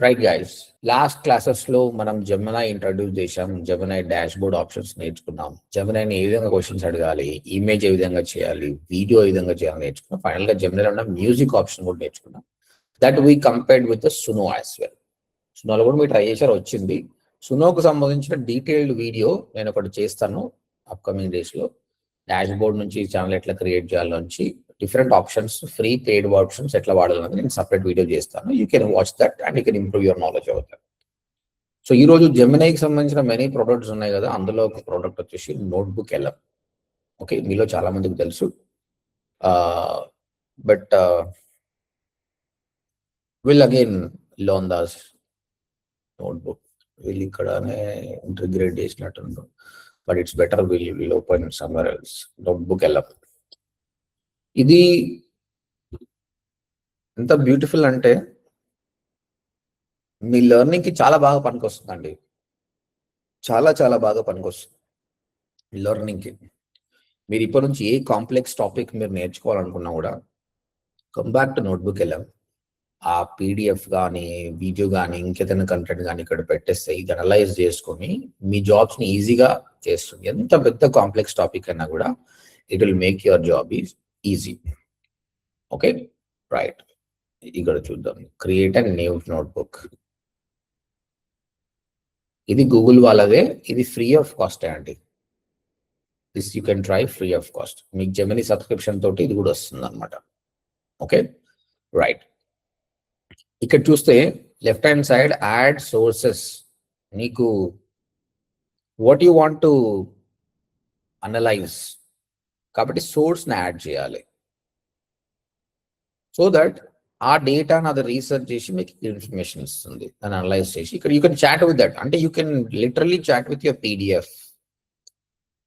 Right guys, last classes లో మనం Gemini introduce చేసాం. జెమినై డాష్ బోర్డ్ ఆప్షన్స్ నేర్చుకున్నాం. జెమినైని ఏ విధంగా క్వశ్చన్స్ అడగాలి, ఇమేజ్ ఏ విధంగా చేయాలి, వీడియో ఏ విధంగా చేయాలి నేర్చుకున్నాం. ఫైనల్ గా జెమినైలో ఉన్న మ్యూజిక్ ఆప్షన్ కూడా నేర్చుకున్నాం. That we compared with Suno as well. సునోలో కూడా మీరు ట్రై చేశారు, వచ్చింది. సునోకు సంబంధించిన డీటెయిల్డ్ వీడియో నేను ఒకటి చేస్తాను అప్కమింగ్ డేస్ లో. డాష్ బోర్డ్ నుంచి ఛానల్ ఎట్లా క్రియేట్ చేయాలి నుంచి different options, free paid options ఎట్లా వాడాలని నేను సపరేట్ వీడియో చేస్తాను. You can watch that and you can improve your knowledge out that. So ఈ రోజు జెమినైకి సంబంధించిన మెనీ ప్రొడక్ట్స్ ఉన్నాయి కదా, అందులో ఒక ప్రోడక్ట్ వచ్చేసి నోట్బుక్ ఎల్ఎం. ఓకే, మీలో చాలా మందికి తెలుసు. But will again learn this notebook. వీళ్ళు ఇక్కడనే ఇంటిగ్రేట్ చేసినట్టు, but it's better will open somewhere else. Notebook LM ఇది ఎంత బ్యూటిఫుల్ అంటే మీ లెర్నింగ్ కి చాలా బాగా పనికొస్తుందండి. చాలా చాలా బాగా పనికొస్తుంది లెర్నింగ్ కి. మీరు ఇప్పటి నుంచి ఏ కాంప్లెక్స్ టాపిక్ మీరు నేర్చుకోవాలనుకున్నా కూడా come back to notebook LM. ఆ పీడిఎఫ్ కానీ, వీడియో కానీ, ఇంకేదైనా కంటెంట్ కానీ ఇక్కడ పెట్టేస్తే ఇది అనలైజ్ చేసుకొని మీ జాబ్స్ ని ఈజీగా చేస్తుంది. ఎంత పెద్ద కాంప్లెక్స్ టాపిక్ అయినా కూడా it will make your job easy. Okay right, ఇక్కడ చూద్దాం. Create and new notebook. ఇది గూగుల్ వాళ్ళదే, ఇది ఫ్రీ ఆఫ్ కాస్ట్ అండి. This you can try free of cost. మీకు జెమిని సబ్స్క్రిప్షన్ తోటి ఇది కూడా వస్తుంది అనమాట. ఓకే రైట్, ఇక్కడ చూస్తే left hand side add sources. నీకు what you want to analyse కాబట్టి సోర్స్ని యాడ్ చేయాలి. సో దట్ ఆ డేటాను అది రీసెర్చ్ చేసి మీకు ఇన్ఫర్మేషన్ ఇస్తుంది, దాన్ని అనలైజ్ చేసి. ఇక్కడ you can chat with that, అంటే you can literally chat with your PDF,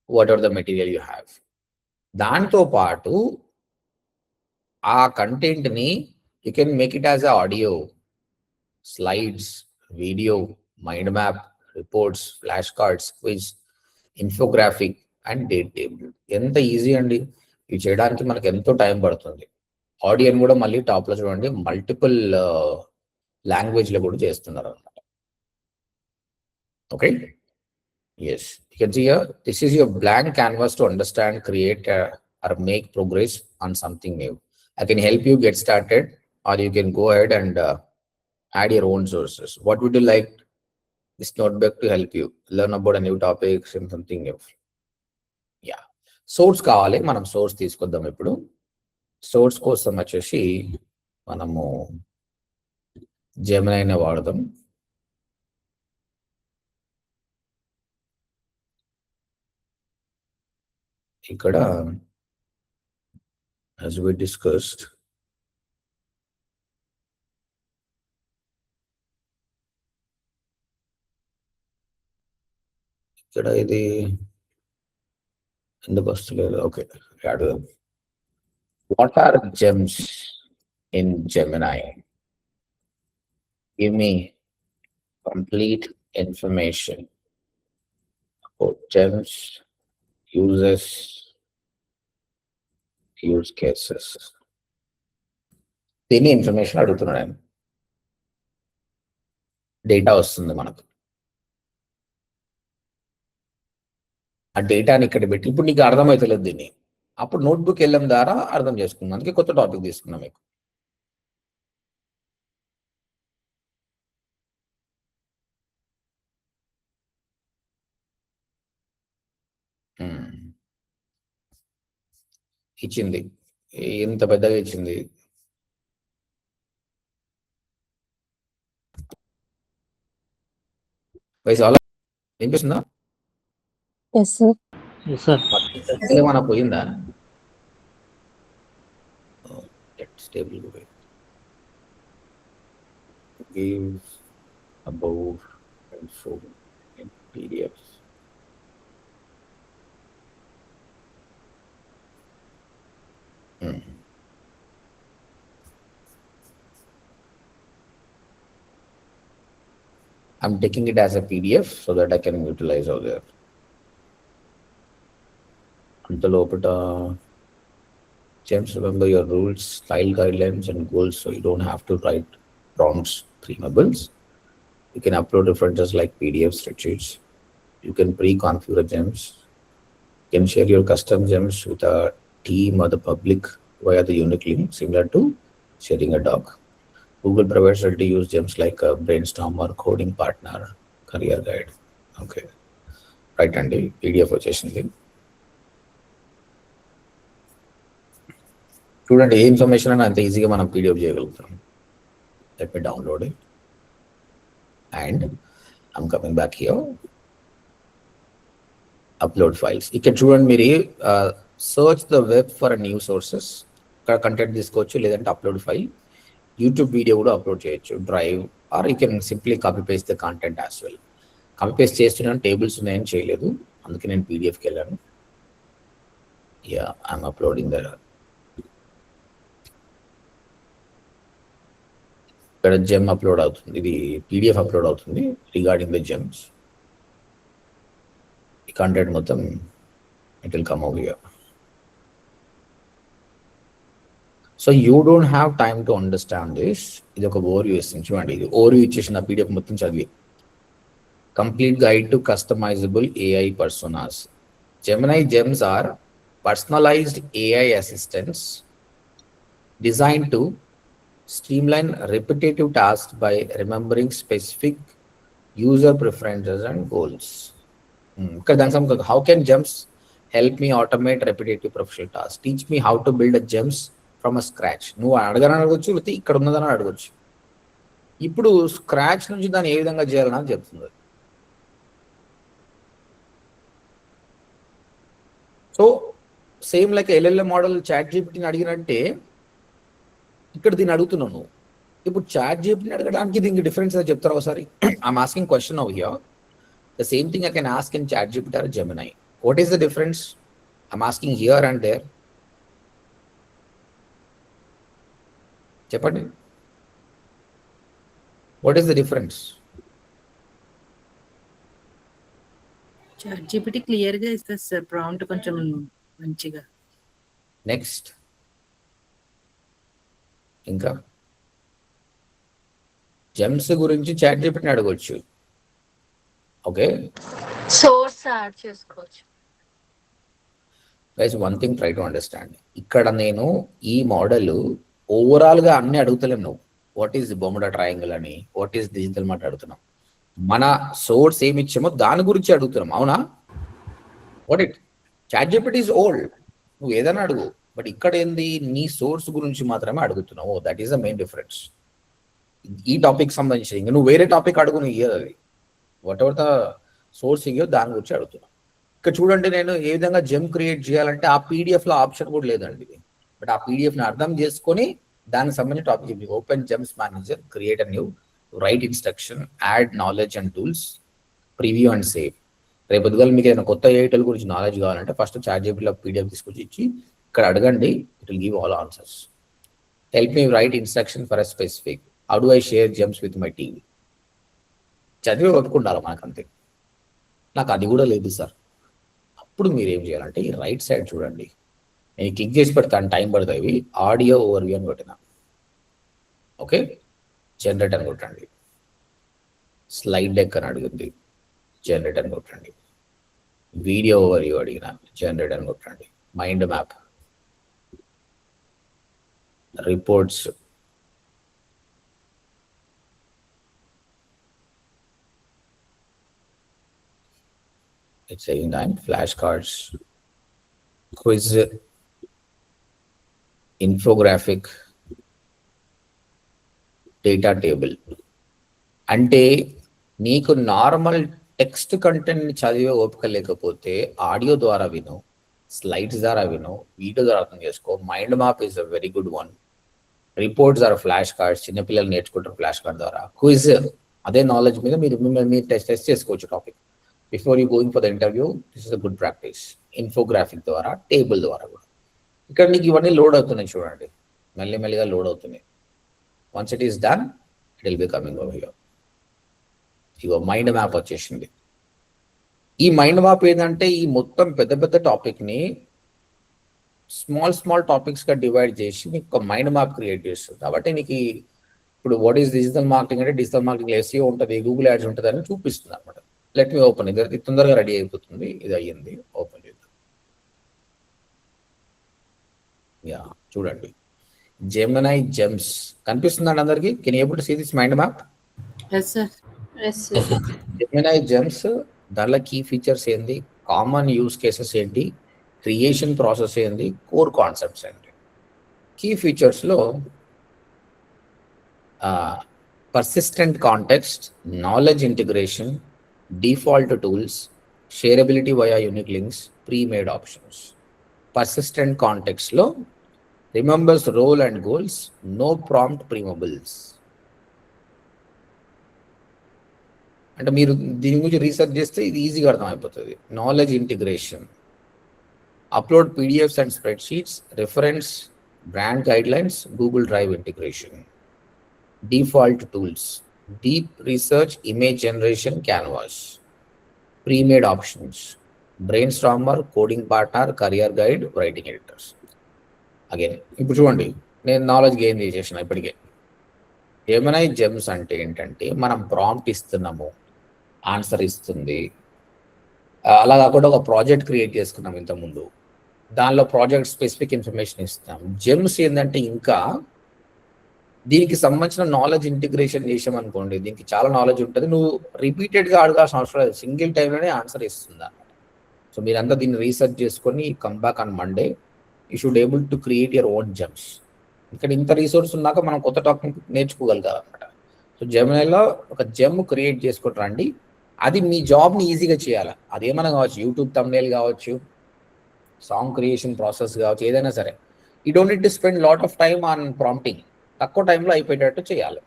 whatever the material you have. దాంతో పాటు ఆ కంటెంట్ని you can make it as a audio, slides, video, mind map, reports, flash cards, quiz, infographic and date table. ఎంత easy అండి ఇవి చేయడానికి. మనకు ఎంతో టైం పడుతుంది. ఆడియన్ కూడా మళ్ళీ టాప్ లో చూడండి, మల్టిపుల్ లాంగ్వేజ్ లో కూడా చేస్తున్నారు అనమాట. Okay yes, you can see here this is your blank canvas to understand, create or make progress on something new. I can help you get started, or you can go ahead and add your own sources. What would you like this notebook to help you learn about a new topic and something new? Yeah, source కావాలి. మనం source తీసుకొద్దాం. ఇప్పుడు source కోసం వచ్చేసి మనము జెమినైని వాడదాం. ఇక్కడ as we discussed, ఇక్కడ ఇది ఎందుకు వస్తలేదు? ఓకే, అడుగుదాం. What are gems in Gemini? Give me complete information about gems, uses, use cases. దీని ఇన్ఫర్మేషన్ అడుగుతున్నాను నేను. డేటా వస్తుంది మనకు. ఆ డేటాని ఇక్కడ పెట్టి ఇప్పుడు నీకు అర్థమవుతలేదు దీన్ని. అప్పుడు నోట్బుక్ వెళ్ళడం ద్వారా అర్థం చేసుకున్నాం. అందుకే కొత్త టాపిక్ తీసుకున్నాం మీకు. ఇచ్చింది, ఎంత పెద్దగా ఇచ్చింది. వయసు అలా వినిపిస్తుందా? ఏమైనా పోయిందా? Stable way. Give above and so in PDFs. I'm taking it as a PDF so that I can utilize over there. James, remember your rules, style guidelines and goals, so you don't have to write prompts, preamables. You can upload references like PDF spreadsheets. You can pre-configure gems. You can share your custom gems with a team or the public via the unique link, similar to sharing a doc. Google provides ready-to-use gems like Brainstorm or Coding Partner, Career Guide. Okay, right అండి, PDF వచ్చేసింది. చూడండి, ఏ information అని అంత ఈజీగా మనం PDF చేయగలుగుతాం. Let me download it and I'm coming back here. Upload files. ఇక్కడ చూడండి, మీరు search the web for new sources. ఇక్కడ కంటెంట్ తీసుకోవచ్చు, లేదంటే అప్లోడ్ ఫైల్. యూట్యూబ్ వీడియో కూడా అప్లోడ్ చేయొచ్చు, drive, or you can simply copy paste the content as well. Copy paste చేస్తున్నాను, tables ఉన్నాయని చేయలేదు, అందుకే నేను పీడిఎఫ్కి వెళ్ళాను. Yeah, I'm uploading the. ఇక్కడ జెమ్ అప్లోడ్ అవుతుంది, ఇది పీడిఎఫ్ అప్లోడ్ అవుతుంది రిగార్డింగ్ ద జెమ్స్. ఈ కంటెంట్ మొత్తం it will come over here. So you don't have time to understand this. ఇది ఒక ఓవర్వ్యూ ఇస్తుంది చూడండి, ఇది ఓవర్వ్యూ ఇచ్చేసిన పీడిఎఫ్ మొత్తం చదివి. Complete guide to customisable AI personas. Gemini gems are personalized AI assistants designed to streamline repetitive tasks by remembering specific user preferences and goals. How can gems help me automate repetitive professional tasks? Teach me how to build a gems from a scratch. నువ్వు అడగని అడగొచ్చు, లేకపోతే ఇక్కడ ఉన్నదని అడగొచ్చు. ఇప్పుడు scratch నుంచి దాన్ని ఏ విధంగా చేయాలని చెప్తుంది. So same like LLM model chat జీపీటీని అడిగినట్టే ఇక్కడ దీన్ని అడుగుతున్నాను. ఇప్పుడు చాట్ జీపీటీని అడగడానికి దీనికి డిఫరెన్స్ ఏదో చెప్తారా ఒకసారి? I'm asking question over here. The same thing I can ask in chat GPT or Gemini. What is the difference? I'm asking here and there. చెప్పండి, what is the difference? Chat GPT clear గా ఇస్తుంది sir, prompt కొంచెం మంచిగా. Next ఇంకా Gems గురించి chat జీపీటీని అడగొచ్చు. Okay, source add చేసుకోవచ్చు. Guys, one thing try to understand. ఇక్కడ నేను ఈ మోడల్ ఓవరాల్ గా అన్ని అడుగుతలేను. నువ్వు వాట్ ఈస్ బొమ్మడా ట్రయాంగిల్ అని, వాట్ ఈస్ డిజిటల్ మాట అడుగుతున్నాం. మన సోర్స్ ఏమి ఇచ్చామో దాని గురించి అడుగుతున్నాం, అవునా? What it chat GPT is old, నువ్వు ఏదైనా అడుగు. బట్ ఇక్కడ ఏంది, నీ సోర్స్ గురించి మాత్రమే అడుగుతున్నావు. That is the main difference. ఈ టాపిక్ సంబంధించి ఇంకా నువ్వు వేరే టాపిక్ అడుగు, నువ్వు ఇయ్యదు అది. వాట్ ఎవర్ ద సోర్స్ ఇయ్యో దాని గురించి అడుగుతున్నావు. ఇక్కడ చూడండి, నేను ఏ విధంగా జెమ్ క్రియేట్ చేయాలంటే ఆ పీడిఎఫ్ లో ఆప్షన్ కూడా లేదండి. బట్ ఆ పీడిఎఫ్ ని అర్థం చేసుకొని దానికి సంబంధించిన topic open gems manager, create a new, right instruction, add knowledge and tools, preview and save. రేపు పొద్దుగాల మీకు ఏదైనా కొత్త ఏఐటల్ గురించి నాలెడ్జ్ కావాలంటే ఫస్ట్ చాట్ జీపీటీలో పీడిఎఫ్ తీసుకొచ్చి ఇచ్చి ఇక్కడ అడగండి, it will give all answers. Help me write instruction for a specific, how do I share gems with my team. చదివి ఒప్పుకుంటారు మనకంతే. నాకు అది కూడా లేదు సార్. అప్పుడు మీరు ఏం చేయాలంటే ఈ రైట్ సైడ్ చూడండి, నేను క్లిక్ చేసి పెడతాను, టైం పడుతుంది. ఆడియో ఓవర్వ్యూ అని కొట్టినా, ఓకే, జనరేట్ అని కొట్టండి. స్లైడ్ డెక్ అని అడిగింది, జనరేట్ అని కొట్టండి. వీడియో ఓవర్వ్యూ అడిగిన, జనరేట్ అని కొట్టండి. Mind map, reports, it's saying time, flashcards, quiz, infographic, data table. అంటే నీకు నార్మల్ టెక్స్ట్ కంటెంట్ని చదివే ఓపిక లేకపోతే ఆడియో ద్వారా విను, స్లైడ్స్ ద్వారా విను, వీడియో ద్వారా అర్థం చేసుకో. Mind map is a very good one. Reports or flash cards, చిన్నపిల్లలు నేర్చుకుంటారు ఫ్లాష్ కార్డ్ ద్వారా. క్విజ్, అదే నాలెడ్జ్ మీద మీరు టెస్ట్ చేసుకోవచ్చు topic before you going for the interview. This is a good practice. Infographic ద్వారా, టేబుల్ ద్వారా కూడా. ఇక్కడ నీకు ఇవన్నీ లోడ్ అవుతున్నాయి చూడండి, మెల్లిమెల్లిగా లోడ్ అవుతున్నాయి. Once it is done, it will be coming over here. Ego mind map వచ్చేసింది. ఈ మైండ్ మ్యాప్ ఏంటంటే ఈ మొత్తం పెద్ద పెద్ద టాపిక్ని స్మాల్ టాపిక్స్గా డివైడ్ చేసి నీకు ఒక మైండ్ మ్యాప్ క్రియేట్ చేస్తుంది. కాబట్టి నీకు ఇప్పుడు వాట్ ఈస్ డిజిటల్ మార్కెటింగ్ అంటే డిజిటల్ మార్కెటింగ్ ఎస్ఈఓ ఉంటుంది, గూగుల్ యాడ్స్ ఉంటుంది అని చూపిస్తుంది అనమాట. లెట్ మీ ఓపెన్, ఇది తొందరగా రెడీ అయిపోతుంది. ఇది అయ్యింది, ఓపెన్ చేద్దాం. యా చూడండి, జెమినై జెమ్స్ కనిపిస్తుందండి అందరికి. Can you able to see this mind map? Yes sir. Gemini gems దానిలో కీ ఫీచర్స్ ఏంది, కామన్ యూస్ కేసెస్ ఏంటి, క్రియేషన్ ప్రాసెస్ ఏంది, కోర్ కాన్సెప్ట్స్ ఏంటి. కీ ఫీచర్స్లో persistent context, knowledge integration, default tools, shareability via unique links, premade options. Persistent కాంటెక్స్ట్లో remembers role and goals, no prompt preambles. అంటే మీరు దీని గురించి రీసెర్చ్ చేస్తే ఇది ఈజీగా అర్థమైపోతుంది. Knowledge integration, upload PDFs and spreadsheets, reference, brand guidelines, Google drive integration. Default tools, deep research, image generation, canvas. Premade options, brainstormer, coding partner, career guide, writing editors. Again ఇప్పుడు చూడండి, నేను knowledge gain చేసేసిన ఇప్పటికే. Gemini Gems అంటే ఏంటంటే మనం prompt ఇస్తున్నాము, answer ఇస్తుంది. అలా కాకుండా ఒక ప్రాజెక్ట్ క్రియేట్ చేసుకున్నాం ఇంతకుముందు, దానిలో ప్రాజెక్ట్ స్పెసిఫిక్ ఇన్ఫర్మేషన్ ఇస్తాం. జెమ్స్ ఏంటంటే ఇంకా దీనికి సంబంధించిన నాలెడ్జ్ ఇంటిగ్రేషన్ చేసామనుకోండి, దీనికి చాలా నాలెడ్జ్ ఉంటుంది, నువ్వు రిపీటెడ్గా అడగాల్సిన అవసరం లేదు, సింగిల్ టైంలోనే ఆన్సర్ ఇస్తుంది అన్నమాట. సో మీరంతా దీన్ని రీసెర్చ్ చేసుకొని come back on Monday, you should able to create your own gems. ఇక్కడ ఇంత రీసోర్స్ ఉన్నాక మనం కొత్త టాపిక్ నేర్చుకోగలుగుతాం అనమాట. సో జెమినైలో ఒక జెమ్ క్రియేట్ చేసుకొని రండి, అది మీ జాబ్ని ఈజీగా చేయాలి. అదేమైనా కావచ్చు, యూట్యూబ్ థంబ్నెయిల్ కావచ్చు, సాంగ్ క్రియేషన్ ప్రాసెస్ కావచ్చు, ఏదైనా సరే. You don't need to spend lot of time on prompting, తక్కువ టైంలో అయిపోయేటట్టు చేయాలి.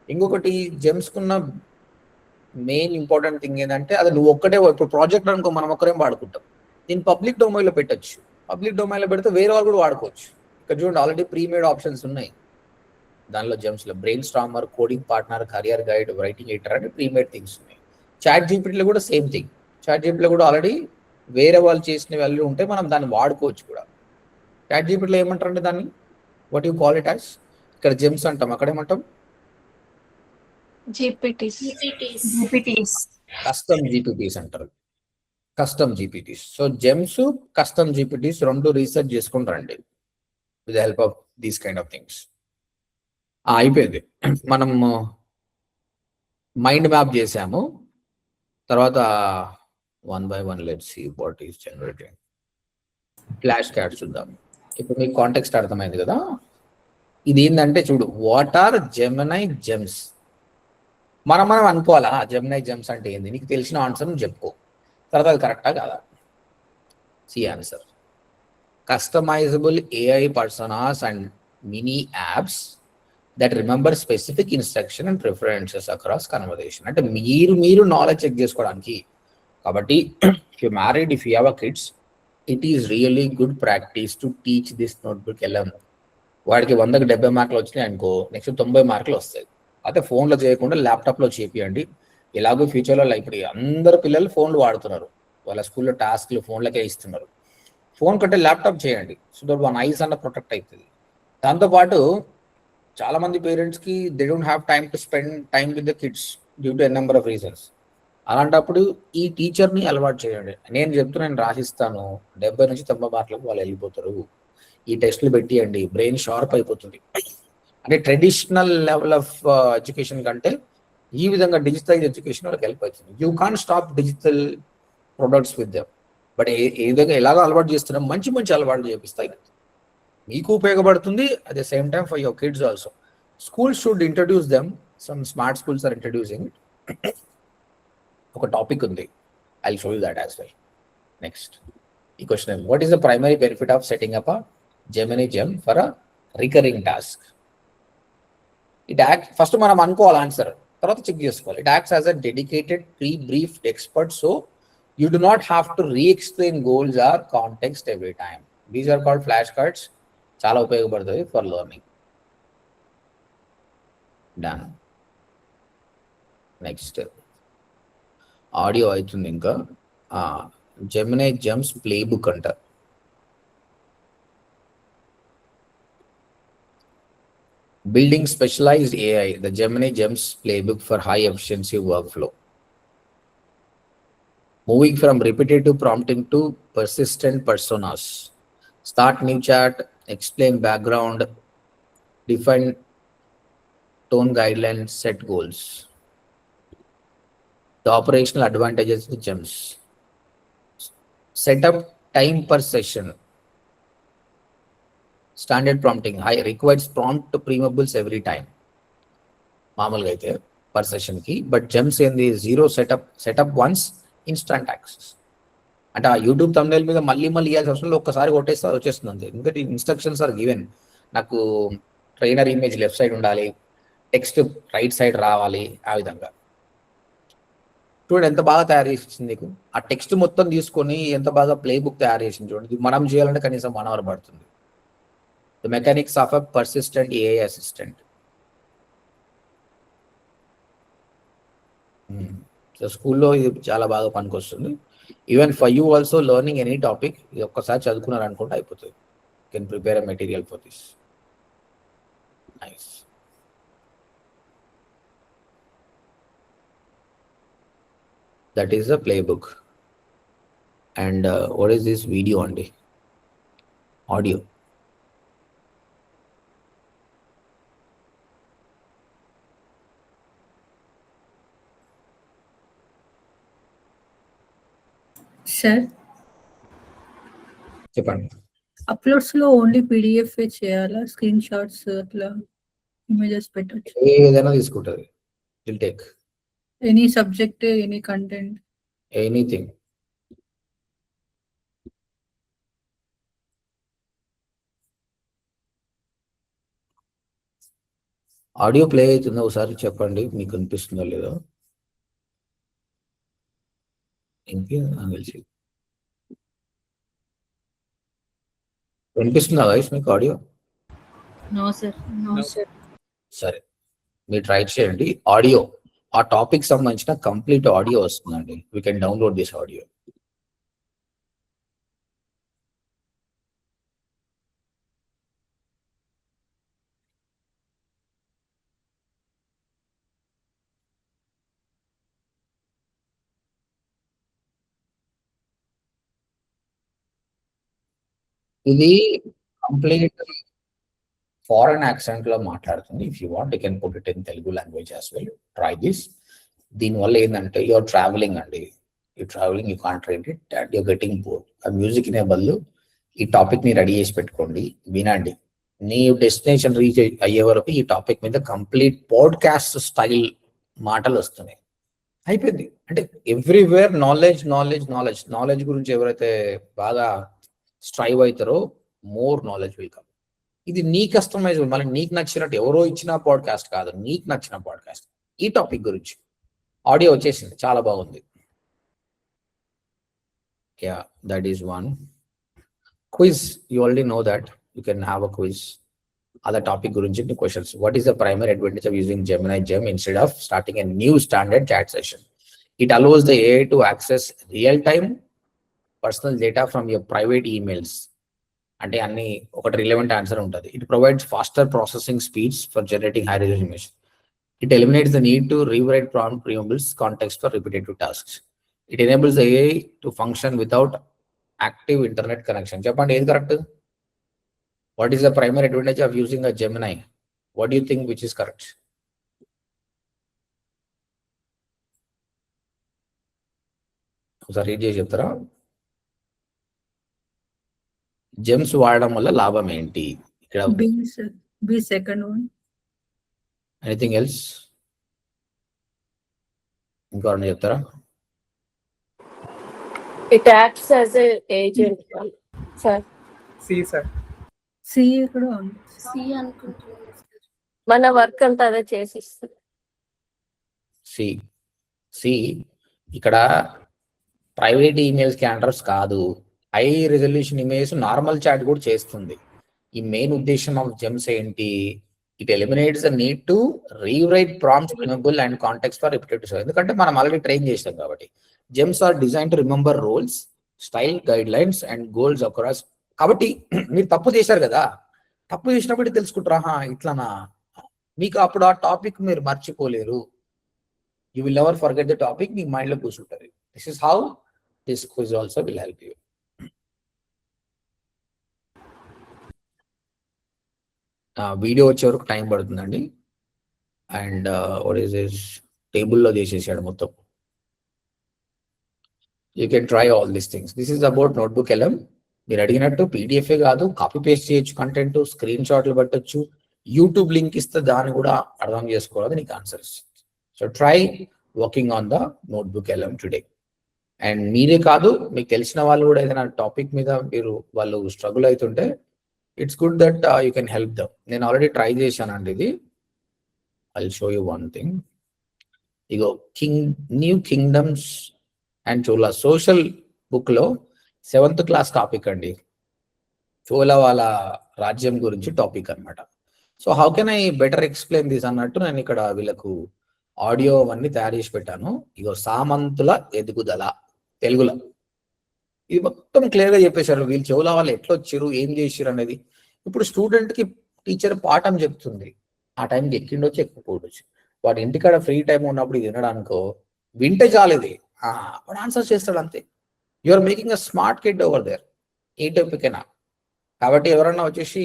ఇంకొకటి జెమ్స్కున్న మెయిన్ ఇంపార్టెంట్ థింగ్ ఏంటంటే, అది నువ్వు ఒక్కటే, ఇప్పుడు ప్రాజెక్ట్ అనుకో మనం ఒక్కరేం వాడుకుంటాం, దీన్ని పబ్లిక్ డొమైన్లో పెట్టచ్చు. పబ్లిక్ డొమైన్లో పెడితే వేరే వాళ్ళు కూడా వాడుకోవచ్చు. ఇక్కడ చూడండి, ఆల్రెడీ ప్రీమేడ్ ఆప్షన్స్ ఉన్నాయి దానిలో. జెమ్స్లో brainstormer, coding partner, career guide, writing editor అంటే ప్రీమేడ్ థింగ్స్ ఉన్నాయి. చాట్ జీపీటీలో కూడా సేమ్ థింగ్. చాట్ జీపీటీలో కూడా ఆల్రెడీ వేరే వాళ్ళు చేసిన వాల్యూ ఉంటే మనం దాన్ని వాడుకోవచ్చు కూడా. చాట్ జీపీటీలో ఏమంటారంటే దాన్ని what you call it as, ఇక్కడ జెమ్స్ అంటాం, అక్కడ ఏమంటాం కస్టమ్ జీపీటీస్ అంటారు, custom GPTs. So gems, custom GPTs రెండు రీసెర్చ్ చేసుకుని రండి with help of these kind of things. అయిపోయింది, మనం మైండ్ మ్యాప్ చేసాము. తర్వాత 1 by 1 let's see what is generating. Flash card చూద్దాం. ఇప్పుడు మీకు కాంటెక్స్ట్ అర్థమైంది కదా. ఇది ఏంటంటే చూడు, వాట్ ఆర్ జెమినై జెమ్స్. మనం అనుకోవాలా జెమినై జెమ్స్ అంటే ఏంది, నీకు తెలిసిన ఆన్సర్ నువ్వు చెప్పుకో, తర్వాత అది కరెక్టా కాదా. C answer, customisable AI personas and mini apps that remember specific instruction and preferences across conversation. అంటే మీరు నాలెడ్జ్ చెక్ చేసుకోవడానికి. కాబట్టి if you married, if you have a kids, it is really good practice to teach this notebook LM. వాడికి 100కి 70 మార్కులు వచ్చినాయి అనుకో, next 90 మార్కులు వస్తాయి. అయితే ఫోన్లో చేయకుండా ల్యాప్టాప్లో చేపియండి. ఎలాగో ఫ్యూచర్లో ఇప్పుడు అందరు పిల్లలు ఫోన్లు వాడుతున్నారు, వాళ్ళ స్కూల్లో టాస్క్లు ఫోన్లకే ఇస్తున్నారు. ఫోన్ కంటే ల్యాప్టాప్ చేయండి, సో దట్ వన్ ఐస్ అన్న ప్రొటెక్ట్ అవుతుంది. దాంతోపాటు చాలామంది పేరెంట్స్కి they don't have time to spend time with the kids due to a number of reasons. అలాంటప్పుడు ఈ టీచర్ని అలవాటు చేయండి. నేను చెప్తున్నాను, రాసిస్తాను, 70 నుంచి 90 మార్కులకు వాళ్ళు వెళ్ళిపోతారు. ఈ టెస్టులు పెట్టియండి, బ్రెయిన్ షార్ప్ అయిపోతుంది. అంటే ట్రెడిషనల్ లెవెల్ ఆఫ్ ఎడ్యుకేషన్ కంటే ఈ విధంగా డిజిటల్ ఎడ్యుకేషన్ వాళ్ళకి హెల్ప్ అవుతుంది. You can stop digital products with them, but ఏ విధంగా ఎలాగో అలవాటు చేస్తున్నాం, మంచి మంచి అలవాట్లు చేపిస్తాయి, మీకు ఉపయోగపడుతుంది. At the same time for your kids also. Schools should introduce them, some smart schools are introducing. ఒక టాపిక్ ఉంది, I will show you that as well. Next ఈ question, what is the primary benefit of setting up a Gemini gem for a recurring task. It act, first మనం అనుకోవాలి answer, తర్వాత check చేసుకోవాలి. It acts as a dedicated pre-briefed expert, so you do not have to re-explain goals or context every time. These are called flash cards. చాలా ఉపయోగపడుతుంది for learning. Done. Next audio అవుతుంది ఇంకా. Gemini gems playbook అంట. Building specialized AI, the Gemini Gems playbook for high efficiency workflow. Moving from repetitive prompting to persistent personas. Start new chat, explain background, define tone guidelines, set goals. The operational advantages of GEMS. Set up time per session. Standard prompting, high requires prompt preamables every time. మామూలుగా అయితే per సెషన్కి, but Gems ఏంది zero setup once instant access. అంటే ఆ YouTube thumbnail మీద మళ్ళీ ఇవ్వాల్సిన అవసరం లేదు, ఒక్కసారి కొట్టేస్తే వచ్చేస్తుంది అంతే. ఎందుకంటే ఇన్స్ట్రక్షన్స్ ఆర్ గివెన్. నాకు ట్రైనర్ ఇమేజ్ లెఫ్ట్ సైడ్ ఉండాలి, టెక్స్ట్ రైట్ సైడ్ రావాలి, ఆ విధంగా. చూడండి ఎంత బాగా తయారు చేసింది నీకు. ఆ టెక్స్ట్ మొత్తం తీసుకొని ఎంత బాగా ప్లే బుక్ తయారు చేసింది చూడండి. ఇది మనం చేయాలంటే కనీసం 1 hour పడుతుంది. The mechanics of a persistent AI assistant. So స్కూల్లో ఇది చాలా బాగా పనికొస్తుంది. Even for you also learning any topic, ఇది ఒక్కసారి చదువుకున్నారు అనుకుంటే అయిపోతుంది. Can prepare a material for this. Nice. That is the playbook. And what is this video on the audio? Sir చెప్పండి. అప్లోడ్స్ లో ఓన్లీ పీడిఎఫ్ చేయాలా? స్క్రీన్ షాట్స్ అట్లా images పెట్టొచ్చు? ఏదైనా తీసుకుంటుంది. Will take any subject, any content, anything. Audio play అవుతుందో ఒకసారి చెప్పండి, మీకు అనిపిస్తుందో లేదో. తెలిసి వినిపిస్తుందా వాయిస్ మీకు ఆడియో? No sir. సరే, మీరు ట్రై చేయండి. ఆడియో ఆ టాపిక్ సంబంధించిన కంప్లీట్ ఆడియో వస్తుందండి. We can download this audio. ఇది కంప్లీట్ ఫారెన్ యాక్సెంట్ లో మాట్లాడుతుంది. If you want you can put it in Telugu language as well. Try this. దీనివల్ల ఏంటంటే యూఆర్ ట్రావెలింగ్ అండి, you travelling, you can't read it and you're getting bore. ఆ music నే బదులు ఈ టాపిక్ ని రెడీ చేసి పెట్టుకోండి, వినండి. నీ డెస్టినేషన్ రీచ్ అయ్యే వరకు ఈ టాపిక్ మీద కంప్లీట్ పాడ్కాస్ట్ స్టైల్ మాటలు వస్తున్నాయి. అయిపోయింది. అంటే everywhere knowledge knowledge knowledge knowledge గురించి ఎవరైతే బాగా స్ట్రైవ్ అవుతారో మోర్ నాలెడ్జ్ విల్ కమ్. ఇది నీ కస్టమైజ్, మళ్ళీ నీకు నచ్చినట్టు ఎవరో ఇచ్చిన పాడ్కాస్ట్ కాదు, నీకు నచ్చిన పాడ్కాస్ట్. ఈ టాపిక్ గురించి ఆడియో వచ్చేసింది, చాలా బాగుంది. Yeah, that is one. Quiz, you already know that you can have a quiz. అదే టాపిక్ గురించి questions. What is the primary advantage of using Gemini Gem instead of starting a new standard chat session? It allows the AI to access real-time personal data from your private emails. అంటే అన్ని ఒకటి relevant answer ఉంటుంది. It provides faster processing speeds for generating high resolution. It eliminates the need to rewrite prompt preambles context for repetitive tasks. It enables the AI to function without active internet connection. చెప్పండి ఏది correct? What is the primary advantage of using a Gemini? What do you think which is correct? ఒకసారి read చేసి చెప్తారా? జెమ్స్ వాడడం వల్ల లాభం ఏంటి? ఇక్కడ B second one. Anything else? ఇంకోటి చెప్తారా? It acts as an agent. Sir. C sir. C కూడా ఉంది. సి అనుకుంటున్నాను. మన వర్క్ అంతా అదే చేసిస్తుంది. సి ఇక్కడ ప్రైవేట్ ఈమెయిల్ స్కానర్స్ కాదు, high resolution image normal chat కూడా చేస్తుంది. ఈ మెయిన్ ఉద్దేశం ఆఫ్ జెమ్స్ ఏంటి? It eliminates the need to rewrite prompts preamble and context for repetitive. ఎందుకంటే మనం ఆల్రెడీ ట్రైన్ చేస్తాం కాబట్టి. Gems are design to remember roles, style, guidelines and goals across. కాబట్టి మీరు తప్పు చేశారు కదా, తప్పు చేసినప్పుడు తెలుసుకుంటారా, ఇట్లానా మీకు అప్పుడు ఆ టాపిక్ మీరు మర్చిపోలేరు. You will never forget the topic, మీ మైండ్లో కూర్చుంటుంది. This is how this quiz also will help you. Video వచ్చే వరకు టైం పడుతుందండి. అండ్ వాట్ ఈస్ దిస్, టేబుల్లో చేసేసాడు మొత్తం. You can try all these things. This is about notebook LM. మీరు అడిగినట్టు పీడిఎఫ్ఏ కాదు, కాపీ పేస్ట్ చేయొచ్చు, కంటెంట్ స్క్రీన్ షాట్లు పెట్టచ్చు, యూట్యూబ్ లింక్ ఇస్తే దాన్ని కూడా అర్థం చేసుకోవాలి నీకు answers. So try working on the notebook LM today. And మీరే కాదు, మీకు తెలిసిన వాళ్ళు కూడా ఏదైనా టాపిక్ మీద వాళ్ళు స్ట్రగుల్ అవుతుంటే it's good that you can help them. నేను ఆల్రెడీ ట్రై చేశానండి ఇది. I show you one thing. Ego new kingdoms and Chola social book లో 7th క్లాస్ టాపిక్ అండి. చోళ వాళ్ళ రాజ్యం గురించి టాపిక్ అనమాట. So how can I better explain this అన్నట్టు నేను ఇక్కడ వీళ్ళకు ఆడియో అవన్నీ తయారు చేసి పెట్టాను. ఇగో సామంతుల ఎదుగుదల తెలుగులో. ఇది మొత్తం క్లియర్ గా చెప్పేశారు. వీళ్ళు చోళ వాళ్ళు ఎట్లా వచ్చారు, ఏం చేసారు అనేది. ఇప్పుడు స్టూడెంట్ కి టీచర్ పాఠం చెప్తుంది, ఆ టైంకి ఎక్కిండొచ్చు ఎక్కకపోవచ్చు. వాడు ఇంటికాడ ఫ్రీ టైం ఉన్నప్పుడు ఇది వినడానికో వింటే చాలేది, వాడు ఆన్సర్ చేస్తాడు అంతే. You are making a smart kid over there. ఏ టాపిక్ అయినా. కాబట్టి ఎవరన్నా వచ్చేసి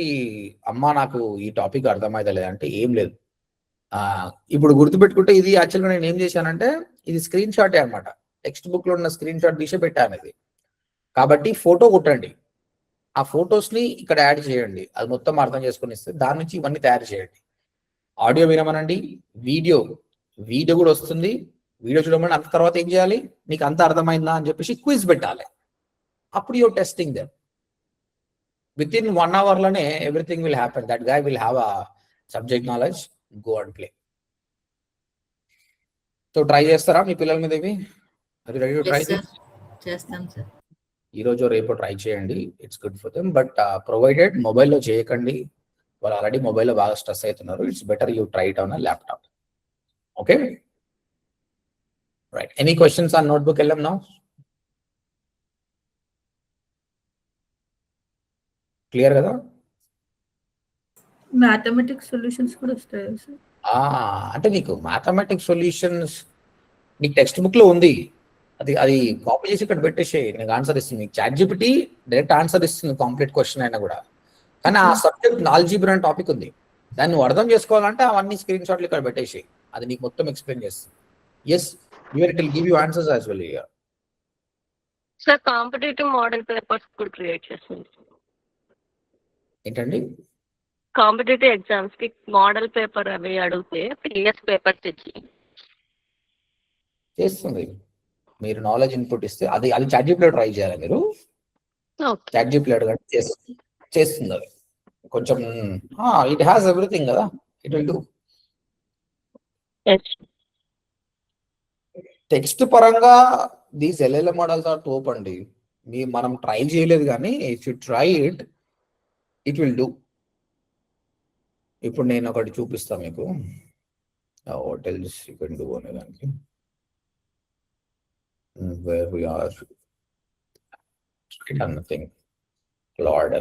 అమ్మా నాకు ఈ టాపిక్ అర్థమైతే లేదంటే ఏం లేదు. ఇప్పుడు గుర్తుపెట్టుకుంటే ఇది యాక్చువల్గా నేను ఏం చేశానంటే ఇది స్క్రీన్ షాటే అనమాట. టెక్స్ట్ బుక్ లో ఉన్న స్క్రీన్ షాట్ తీసి పెట్టాను ఇది. కాబట్టి ఫోటో కొట్టండి, ఆ ఫొటోస్ ని ఇక్కడ యాడ్ చేయండి, అది మొత్తం అర్థం చేసుకుని ఇస్తే దాని నుంచి ఇవన్నీ తయారు చేయండి. ఆడియో వినమనండి, వీడియో కూడా వస్తుంది. వీడియో చూడమని అంత తర్వాత ఏం చేయాలి, నీకు అంత అర్థమైందా అని చెప్పేసి క్విజ్ పెట్టాలి. అప్పుడు you're testing them. Within 1 hour లోనే everything will happen. That guy will have a subject knowledge. Go and play. So try చేస్తారా మీ పిల్లల మీద ఇవి? Ready to try? చేస్తాం సార్. ఈ రోజు రేపు ట్రై చేయండి. It's good for them. But provided మొబైల్లో చేయకండి. వాళ్ళు ఆల్రెడీ మొబైల్లో బాగా స్ట్రెస్ అవుతున్నారు. It's better you try it on a laptop. Okay right. Any questions on notebook LM now? Clear కదా? మ్యాథమెటిక్స్ సొల్యూషన్స్ కూడా వస్తాయి సార్? అంటే నీకు మ్యాథమెటిక్స్ సొల్యూషన్స్ నీకు టెక్స్ట్ బుక్ లో ఉంది. అది కాపీ చేసి ఇక్కడ పెట్టేసి నీకు ఆన్సర్ ఇస్తుంది. నీకు ChatGPT డైరెక్ట్ ఆన్సర్ ఇస్తుంది కాంప్లీట్ క్వశ్చన్ అయినా కూడా. కానీ ఆ సబ్జెక్ట్ ఆల్జీబ్రా అనే టాపిక్ ఉంది, దాన్ని నువ్వు అర్థం చేసుకోవాలంటే అవన్నీ స్క్రీన్ షాట్లు ఇక్కడ పెట్టేసి అది నీకు మొత్తం ఎక్స్ప్లెయిన్ చేస్తుంది. Yes, it will give you answers as well. Sir competitive model papers కూడా క్రియేట్ చేస్తుంది. ఏంటండి? కాంపిటేటివ్ ఎగ్జామ్స్ కి మోడల్ పేపర్ అవి అడిగితే ప్రీవియస్ పేపర్స్ ఇచ్చి చేస్తుంది. మీరు నాలెడ్జ్ ఇన్పుట్ ఇస్తే అది ChatGPT ట్రై చేయాలి. మీరు ChatGPT అడగండి, చేస్తుంది అది. కొంచెం ఇట్ హ్యాస్ ఎవ్రీథింగ్ కదా, ఇట్ విల్ డూ. టెక్స్ట్ పరంగా these LLM models are top అండి. మనం ట్రై చేయలేదు కానీ if you try it, it will do. ఇప్పుడు నేను ఒకటి చూపిస్తాను మీకు. What else you can do అనే దానికి. Where we are, done nothing. Lord,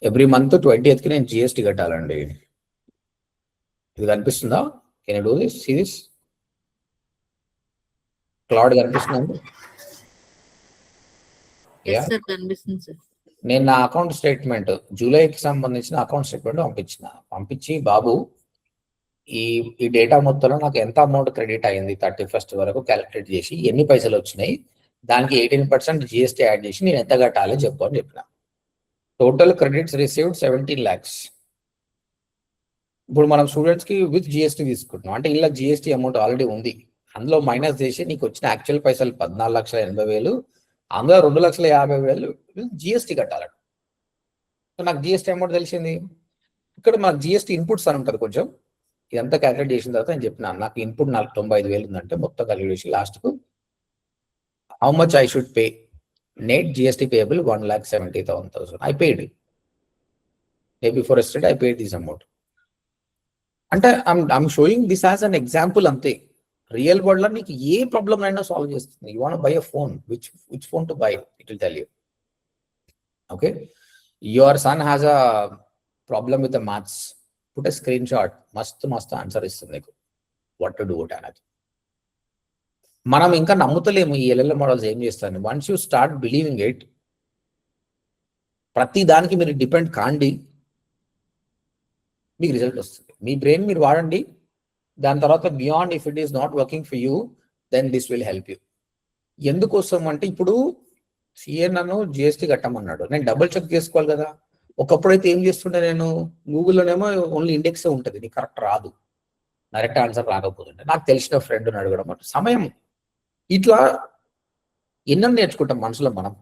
every month 20th కి నేను GST కట్టాలండి. ఇది కనిపిస్తుందా? Can you do this? See this Claude కనిపిస్తుందండి? నేను నా అకౌంట్ స్టేట్మెంట్ జూలైకి సంబంధించిన అకౌంట్ స్టేట్మెంట్ పంపించి బాబు ఈ డేటా మొత్తంలో నాకు ఎంత అమౌంట్ క్రెడిట్ అయింది 31st వరకు క్యాలిక్యులేట్ చేసి ఎన్ని పైసలు వచ్చినాయి, దానికి 18% GST యాడ్ చేసి నేను ఎంత కట్టాలో చెప్పు అని చెప్పిన. Total credits received 17 lakhs. ఇప్పుడు మనం స్టూడెంట్స్ కి విత్ GST తీసుకుంటున్నాం అంటే ఇలా GST అమౌంట్ ఆల్రెడీ ఉంది. అందులో మైనస్ చేసి నీకు వచ్చిన యాక్చువల్ పైసలు 14,80,000, అందులో 2,50,000 GST కట్టాలంట. సో నాకు GST అమౌంట్ తెలిసింది. ఇక్కడ మనకు GST ఇన్పుట్స్ అని ఉంటుంది. కొంచెం ఇదంతా క్యాలిక్యులేట్ చేసిన తర్వాత నేను చెప్పిన నాకు ఇన్పుట్ 95,000 ఉందంటే మొత్తం క్యాలిక్యులేషన్ లాస్ట్కు how much I should pay. Net GST payable 1,70,000. I paid day before yesterday. I paid this amount. అంటే I'm showing this as an example అంతే. రియల్ వరల్డ్ లో నీకు ఏ ప్రాబ్లమ్ అయినా సాల్వ్ చేస్తుంది. You want buy a phone, which phone to buy, it will tell you. Okay, your son has a problem with the maths. Put a screenshot, మస్తు answer ఇస్తుంది నీకు what to do it అనేది. మనం ఇంకా నమ్ముతలేము ఈ LLM models ఏం చేస్తారని. Once you start believing it, ప్రతి దానికి మీరు డిపెండ్ కాండి, మీకు రిజల్ట్ వస్తుంది. మీ బ్రెయిన్ మీరు వాడండి, దాని తర్వాత beyond if it is not working for you then this will help you. ఎందుకోసం అంటే ఇప్పుడు సిఏ నన్ను జిఎస్టీ కట్టమన్నాడు, నేను డబుల్ చెక్ చేసుకోవాలి కదా. ఒకప్పుడు అయితే ఏం చేస్తుంటే నేను గూగుల్లోనేమో ఓన్లీ ఇండెక్సే ఉంటుంది, నీకు కరెక్ట్ రాదు, డైరెక్ట్ ఆన్సర్ రాకపోతుంటే నాకు తెలిసిన ఫ్రెండ్ని అడగడం అంటే సమయం. ఇట్లా ఎన్నో నేర్చుకుంటాం మనసులో మనం.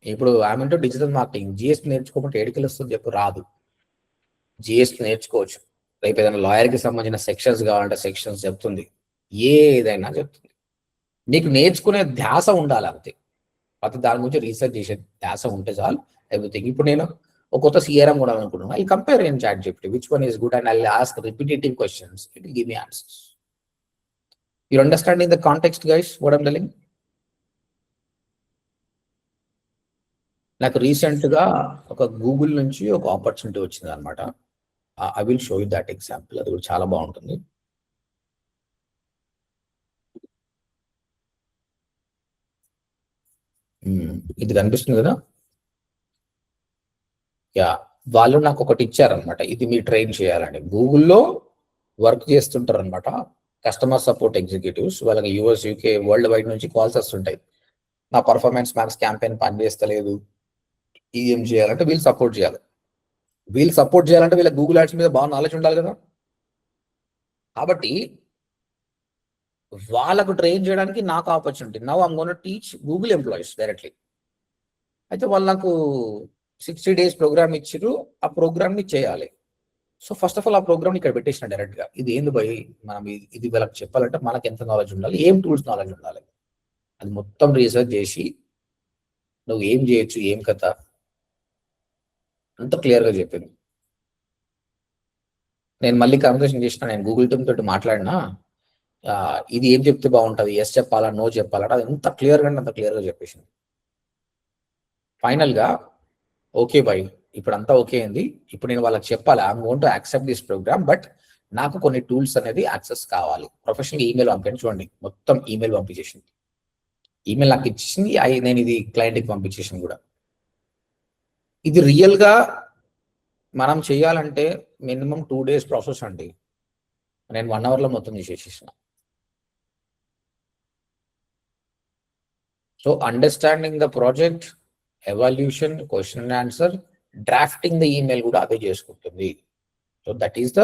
ఇప్పుడు ఆమెంటో డిజిటల్ మార్కెటింగ్, జిఎస్టీ నేర్చుకోమంటే ఏడికెళ్ళి వస్తుంది చెప్పు, రాదు. జిఎస్టీ నేర్చుకోవచ్చు, రేపు ఏదైనా లాయర్కి సంబంధించిన సెక్షన్స్ కావాలంటే సెక్షన్స్ చెప్తుంది, ఏదైనా చెప్తుంది. నీకు నేర్చుకునే ధ్యాస ఉండాలి అంతే, ప్రతి దాని గురించి రీసెర్చ్ చేసే ధ్యాస ఉంటే చాలు ఎవ్రీథింగ్. ఇప్పుడు నేను ఒక కొత్త సిఆర్ఎం కూడా అనుకుంటున్నాను, I compare in ChatGPT which one is good and I ask repetitive questions, it will give me answers. You understanding the context guys what I'm telling? నాకు రీసెంట్ గా ఒక గూగుల్ నుంచి ఒక ఆపర్చునిటీ వచ్చింది అనమాట. I will show you that example, అది కూడా చాలా బాగుంటుంది. ఇది కనిపిస్తుంది కదా, యా. వాళ్ళు నాకు ఒకటి ఇచ్చారనమాట, ఇది మీరు ట్రైన్ చేయాలని. గూగుల్లో వర్క్ చేస్తుంటారు అనమాట కస్టమర్ సపోర్ట్ ఎగ్జిక్యూటివ్స్, వాళ్ళకి యూఎస్ యూకే వరల్డ్ వైడ్ నుంచి కాల్స్ వస్తుంటాయి, నా పర్ఫార్మెన్స్ మ్యాక్స్ క్యాంపెయిన్ పనిచేస్తలేదు, ఇది ఏం చేయాలంటే వీళ్ళు సపోర్ట్ చేయాలి. వీళ్ళు సపోర్ట్ చేయాలంటే వీళ్ళ గూగుల్ యాడ్స్ మీద బాగా నాలెడ్జ్ ఉండాలి కదా. కాబట్టి వాళ్ళకు ట్రైన్ చేయడానికి నాకు opportunity. Now I'm gonna teach Google employees directly. అయితే వాళ్ళు నాకు 60 days ప్రోగ్రామ్ ఇచ్చిర్రు, ఆ ప్రోగ్రామ్ని చేయాలి. సో ఫస్ట్ ఆఫ్ ఆల్ ఆ ప్రోగ్రామ్ ఇక్కడ పెట్టేసిన డైరెక్ట్గా. ఇది ఏంది భయ్, మనం ఇది వీళ్ళకి చెప్పాలంటే మనకి ఎంత నాలెడ్జ్ ఉండాలి, ఏం టూల్స్ నాలెడ్జ్ ఉండాలి, అది మొత్తం రీసెర్చ్ చేసి నువ్వు ఏం చేయొచ్చు, ఏం కథ అంత క్లియర్గా చెప్పింది. నేను మళ్ళీ కన్వర్సేషన్ చేసిన, నేను గూగుల్ టీమ్ తోటి మాట్లాడినా, ఇది ఏం చెప్తే బాగుంటుంది, ఎస్ చెప్పాలా నో చెప్పాలంటే అది ఎంత క్లియర్గా అంటే అంత క్లియర్గా చెప్పేసింది. ఫైనల్గా ఓకే బాయ్, ఇప్పుడు అంతా ఓకే అయింది, ఇప్పుడు నేను వాళ్ళకి చెప్పాలి I'm going to accept this program, but నాకు కొన్ని టూల్స్ అనేది యాక్సెస్ కావాలి. ప్రొఫెషనల్ ఈమెయిల్ పంపించండి, చూడండి మొత్తం ఈమెయిల్ పంపించేసింది. ఈమెయిల్ నాకు ఇచ్చేసింది, నేను ఇది క్లయింట్కి పంపించేసింది కూడా. ఇది రియల్గా మనం చేయాలంటే మినిమం 2 days ప్రాసెస్ అండి. నేను 1 hourలో మొత్తం చేసేసిన. So understanding the project, evaluation, question and answer, drafting the email కూడా అదే చేసుకుంటుంది. So that is the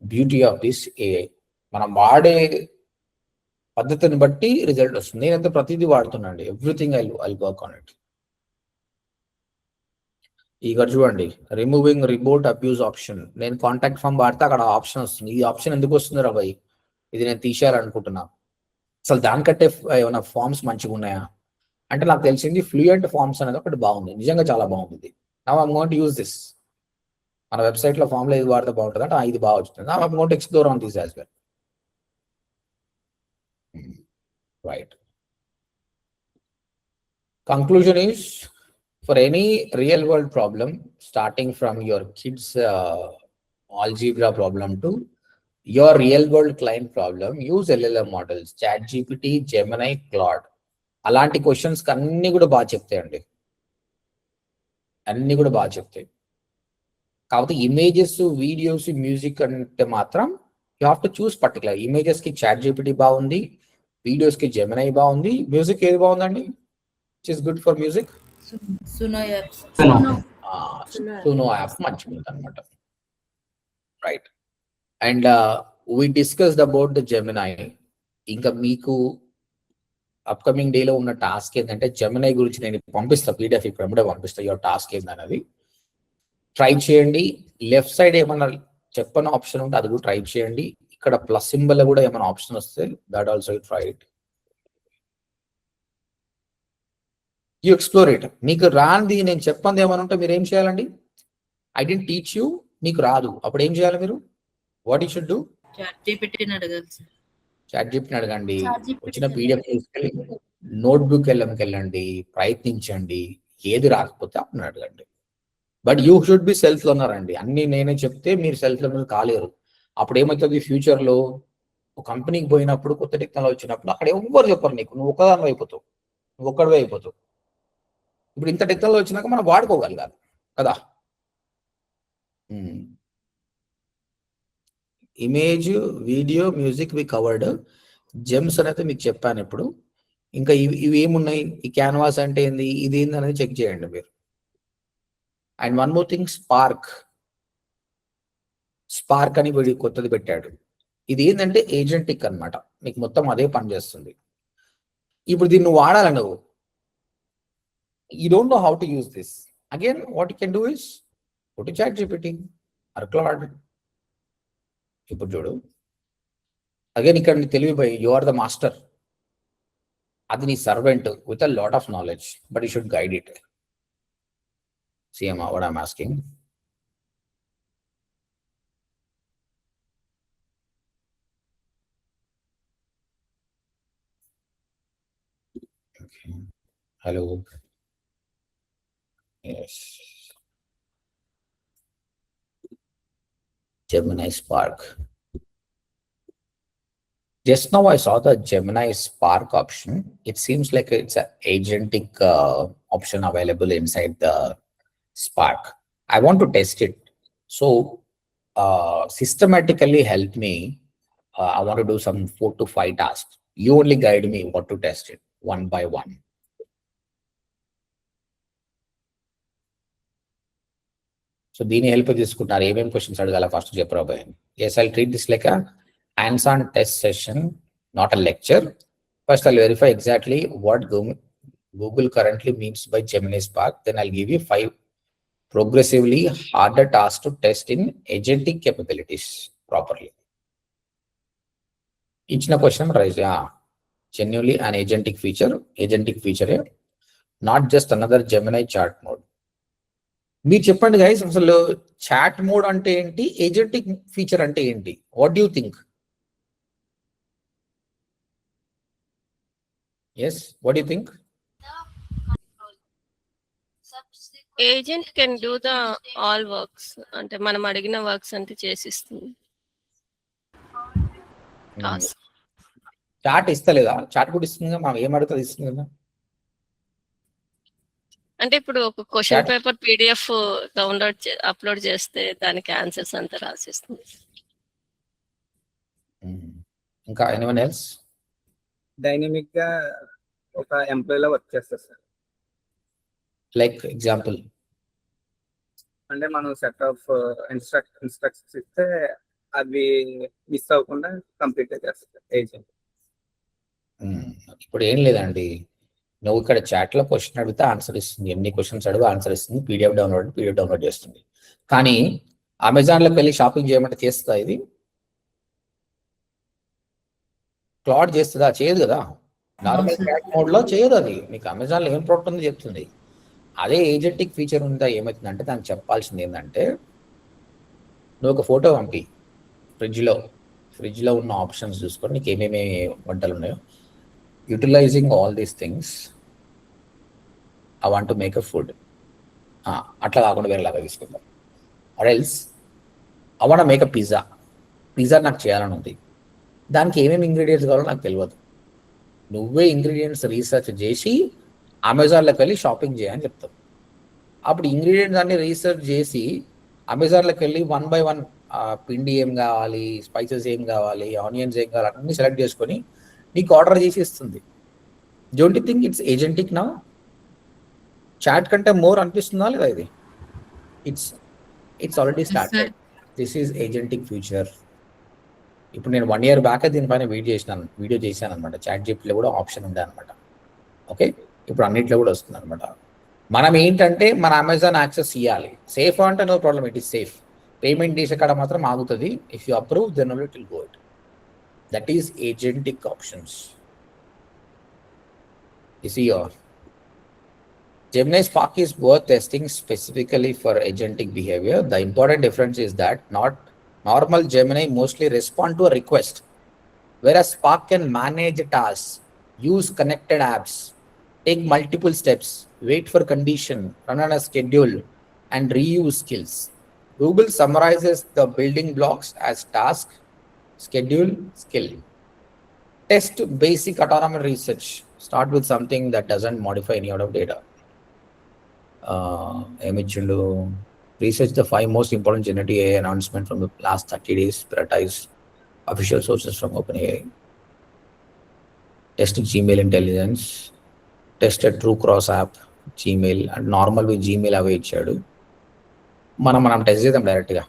beauty of this AI. మనం వాడే పద్ధతిని బట్టి రిజల్ట్ వస్తుంది. నేనైతే ప్రతిదీ వాడుతున్నాండి, everything I work on it. ఇక్కడ చూడండి, రిమూవింగ్ రిపోర్ట్ అబ్యూస్ ఆప్షన్. నేను కాంటాక్ట్ ఫామ్ వాడితే అక్కడ ఆప్షన్ వస్తుంది. ఈ ఆప్షన్ ఎందుకు వస్తుంది రా భయ్, ఇది నేను తీసేయాలనుకుంటున్నా, అసలు దానికంటే ఏమైనా ఫార్మ్స్ మంచిగా ఉన్నాయా అంటే నాకు తెలిసింది ఫ్లూయెంట్ ఫార్మ్స్ అనేది ఒకటి బాగుంది, నిజంగా చాలా బాగుంది. Now I'm going to use this. మన వెబ్సైట్లో ఫామ్లో ఇది వాడితే బాగుంటుంది అంటే ఇది బాగా వచ్చింది. Now I'm going to explore on this as well. Right. Conclusion is, for any real world problem, starting from your kids algebra problem to your real world client problem, use LLM models, ChatGPT, Gemini, Claude. అలాంటి questions అన్ని కూడా బాగా చెప్తాయండి, అన్ని కూడా బాగా చెప్తాయి. కాకపోతే images, videos, music అంటే మాత్రం you have to choose particular. ఇమేజెస్కి ChatGPT బాగుంది, వీడియోస్కి Gemini బాగుంది, మ్యూజిక్ ఏది బాగుందండి? Which is good for music? Suno app. Suno app మంచిగా ఉంది అనమాట. Right. And we discussed about the Gemini. ఇంకా మీకు అప్కమింగ్ డేలో ఉన్న టాస్క్ ఏంటంటే Gemini గురించి నేను పంపిస్తా, PDF ఇప్పుడు వెంబడే పంపిస్తా, యువర్ టాస్క్ ఏందనేది ట్రై చేయండి. లెఫ్ట్ సైడ్ ఏమన్నా చెప్పని ఆప్షన్ ఉంటే అది కూడా ట్రై చేయండి. ఇక్కడ ప్లస్ సింబల్ కూడా ఏమైనా ఆప్షన్ వస్తే that also you try it. You explore it. మీకు రాంది నేను చెప్పంది ఏమైనా ఉంటే మీరు ఏం చేయాలండి? ఐ డెంట్ టీచ్ యూ, మీకు రాదు, అప్పుడు ఏం చేయాలి మీరు? What you should do? ChatGPTని అడగాలి సార్. ChatGPTని అడగండి, వచ్చిన PDF తీసుకెళ్ళి నోట్బుక్ వెళ్ళండి, ప్రయత్నించండి, ఏది రాకపోతే అప్పుడు అడగండి. But you should be self learner అండి. అన్ని నేనే చెప్తే మీరు సెల్ఫ్ లర్నర్ కాలేరు. అప్పుడు ఏమవుతుంది ఫ్యూచర్లో ఒక కంపెనీకి పోయినప్పుడు కొత్త టెక్నాలజీ వచ్చినప్పుడు అక్కడ ఎవ్వరు చెప్పరు నీకు, నువ్వు ఒక్కదాని అయిపోతావు, నువ్వు ఒక్కడివే అయిపోతావు. ఇప్పుడు ఇంత టెక్నాలజీ వచ్చినాక మనం వాడుకోగలగాలి కదా. Image, video, music we covered. Gems అనేది మీకు చెప్పాను ఇప్పుడు. ఇంకా ఇవి ఏమున్నాయి, ఈ క్యాన్వాస్ అంటే ఏంది, ఇది ఏంది అనేది చెక్ చేయండి మీరు. And one more thing, spark అని వీడి కొత్తది పెట్టాడు. ఇది ఏంటంటే ఏజెంటిక్ అన్నమాట, మీకు మొత్తం అదే పనిచేస్తుంది. ఇప్పుడు దీన్ని వాడాలి నువ్వు, you don't know how to use this. Again what you can do is go to ChatGPT or Claude. ఇప్పుడు చూడు, అగైన్ ఇక్కడ నీ తెలివిపోయి యు ఆర్ ద మాస్టర్, అది నీ servant with a lot of knowledge, but you should guide it. See what I'm asking. Okay. Hello. Yes. Gemini Spark. Just now I saw the Gemini Spark option. It seems like it's an agentic option available inside the Spark. I want to test it. So systematically help me. I want to do some 4 to 5 tasks. You only guide me what to test it one by one. So దీని help తీసుకుంటున్నారు. ఏమేమి questions అడగాల first చెప్పరాబోయ్. Yes, I'll treat this like a hands-on test session, not a lecture. First, I'll verify exactly what Google currently means by Gemini Spark. Then I'll give you 5 progressively harder tasks to test in agentic capabilities properly. ఇచ్చిన question raise, genuinely an agentic feature, not just another Gemini chat mode. మీరు చెప్పండి guys, అసలు chat mode అంటే ఏంటి, agentic feature అంటే ఏంటి? What do you think? Yes, what do you think? Agent can do the all works, అంటే మనం అడిగిన వర్క్స్ అంటే చేసిస్తుంది. చాట్ ఇస్తలేదా? చాట్ కూడా ఇస్తుంది కదా, మనం ఏం అడుగుతుంది ఇస్తుంది కదా. అంటే ఇప్పుడు ఒక question paper PDF download upload చేస్తే దానికి ఆన్సర్స్ అంతా రాసిస్తుంది. ఇంకా ఎనీవన్ ఎల్స్? డైనమిక్ గా ఒక ఎంప్లాయీ లా వర్క్ చేస్తారు సార్. లైక్ ఎగ్జాంపుల్ అంటే మనం సెట్ ఆఫ్ ఇన్స్ట్రక్షన్స్ ఇస్తే అవి మిస్ అవ్వకుండా కంప్లీట్ చేస్తారు ఏజెంట్. ఇప్పుడు ఏం లేదండి, నువ్వు ఇక్కడ చాట్ లో క్వశ్చన్ అడిగితే ఆన్సర్ ఇస్తుంది, ఎన్ని క్వశ్చన్స్ అడుగు ఆన్సర్ ఇస్తుంది, పీడిఎఫ్ డౌన్లోడ్ చేస్తుంది. కానీ అమెజాన్లోకి వెళ్ళి షాపింగ్ చేయమంటే చేస్తుందా? ఇది క్లౌడ్ చేస్తుందా? చేయదు కదా. నార్మల్ చాట్ మోడ్ లో చేయదు అది. మీకు అమెజాన్లో ఏం ప్రోడక్ట్ ఉందో చెప్తుంది. అదే ఏజెంటిక్ ఫీచర్ ఉందా ఏమవుతుందంటే దానికి చెప్పాల్సింది ఏంటంటే, నువ్వు ఒక ఫోటో పంపి, ఫ్రిడ్జ్లో ఉన్న ఆప్షన్స్ చూసుకొని నీకు ఏమేమి వంటలు ఉన్నాయో, utilizing all these things I want to make a food, అట్లా కాకుండా వేరేలాగా తీసుకుందాం. Or else I want make a pizza నాకు చేయాలని ఉంది, దానికి ఏమేమి ఇంగ్రీడియంట్స్ కావాలో నాకు తెలియదు. నువ్వే ఇంగ్రీడియంట్స్ రీసెర్చ్ చేసి అమెజాన్లోకి వెళ్ళి షాపింగ్ చేయని చెప్తావు. అప్పుడు ఇంగ్రీడియంట్స్ అన్ని రీసెర్చ్ చేసి అమెజాన్లోకి వెళ్ళి 1 by 1 పిండి ఏం కావాలి, స్పైసెస్ ఏం కావాలి, ఆనియన్స్ ఏం కావాలి అన్నీ సెలెక్ట్ చేసుకొని నీకు ఆర్డర్ చేసి ఇస్తుంది. Don't you think it's agentic now? Chat కంటే మోర్ అనిపిస్తుందా లేదా ఇది? It's already started. This is agentic future. ఇప్పుడు నేను 1 year బ్యాక్ దీనిపైన వీడియో చేశాను అనమాట. ChatGPTలో కూడా ఆప్షన్ ఉండే అనమాట. ఓకే, ఇప్పుడు అన్నిట్లో కూడా వస్తుంది అనమాట. మనం ఏంటంటే మన అమెజాన్ యాక్సెస్ ఇవ్వాలి. సేఫ్ అంటే no problem, it is safe. Payment చేసే కాడ మాత్రం ఆగుతుంది. If you approve then it will go. That is agentic options. You see, Gemini Spark is worth testing specifically for agentic behavior. The important difference is that not normal Gemini mostly respond to a request, whereas Spark can manage tasks, use connected apps, take multiple steps, wait for condition, run on a schedule, and reuse skills. Google summarizes the building blocks as task, schedule, skill. Test basic autonomous research. Start with something that doesn't modify any out of data. Research the 5 most important generative AI announcements from the last 30 days. Prioritize official sources from OpenAI. Test Gmail intelligence. Test a true cross app, Gmail, and normal with Gmail అవే ఇచ్చాడు. మనం test చేద్దాం డైరెక్ట్గా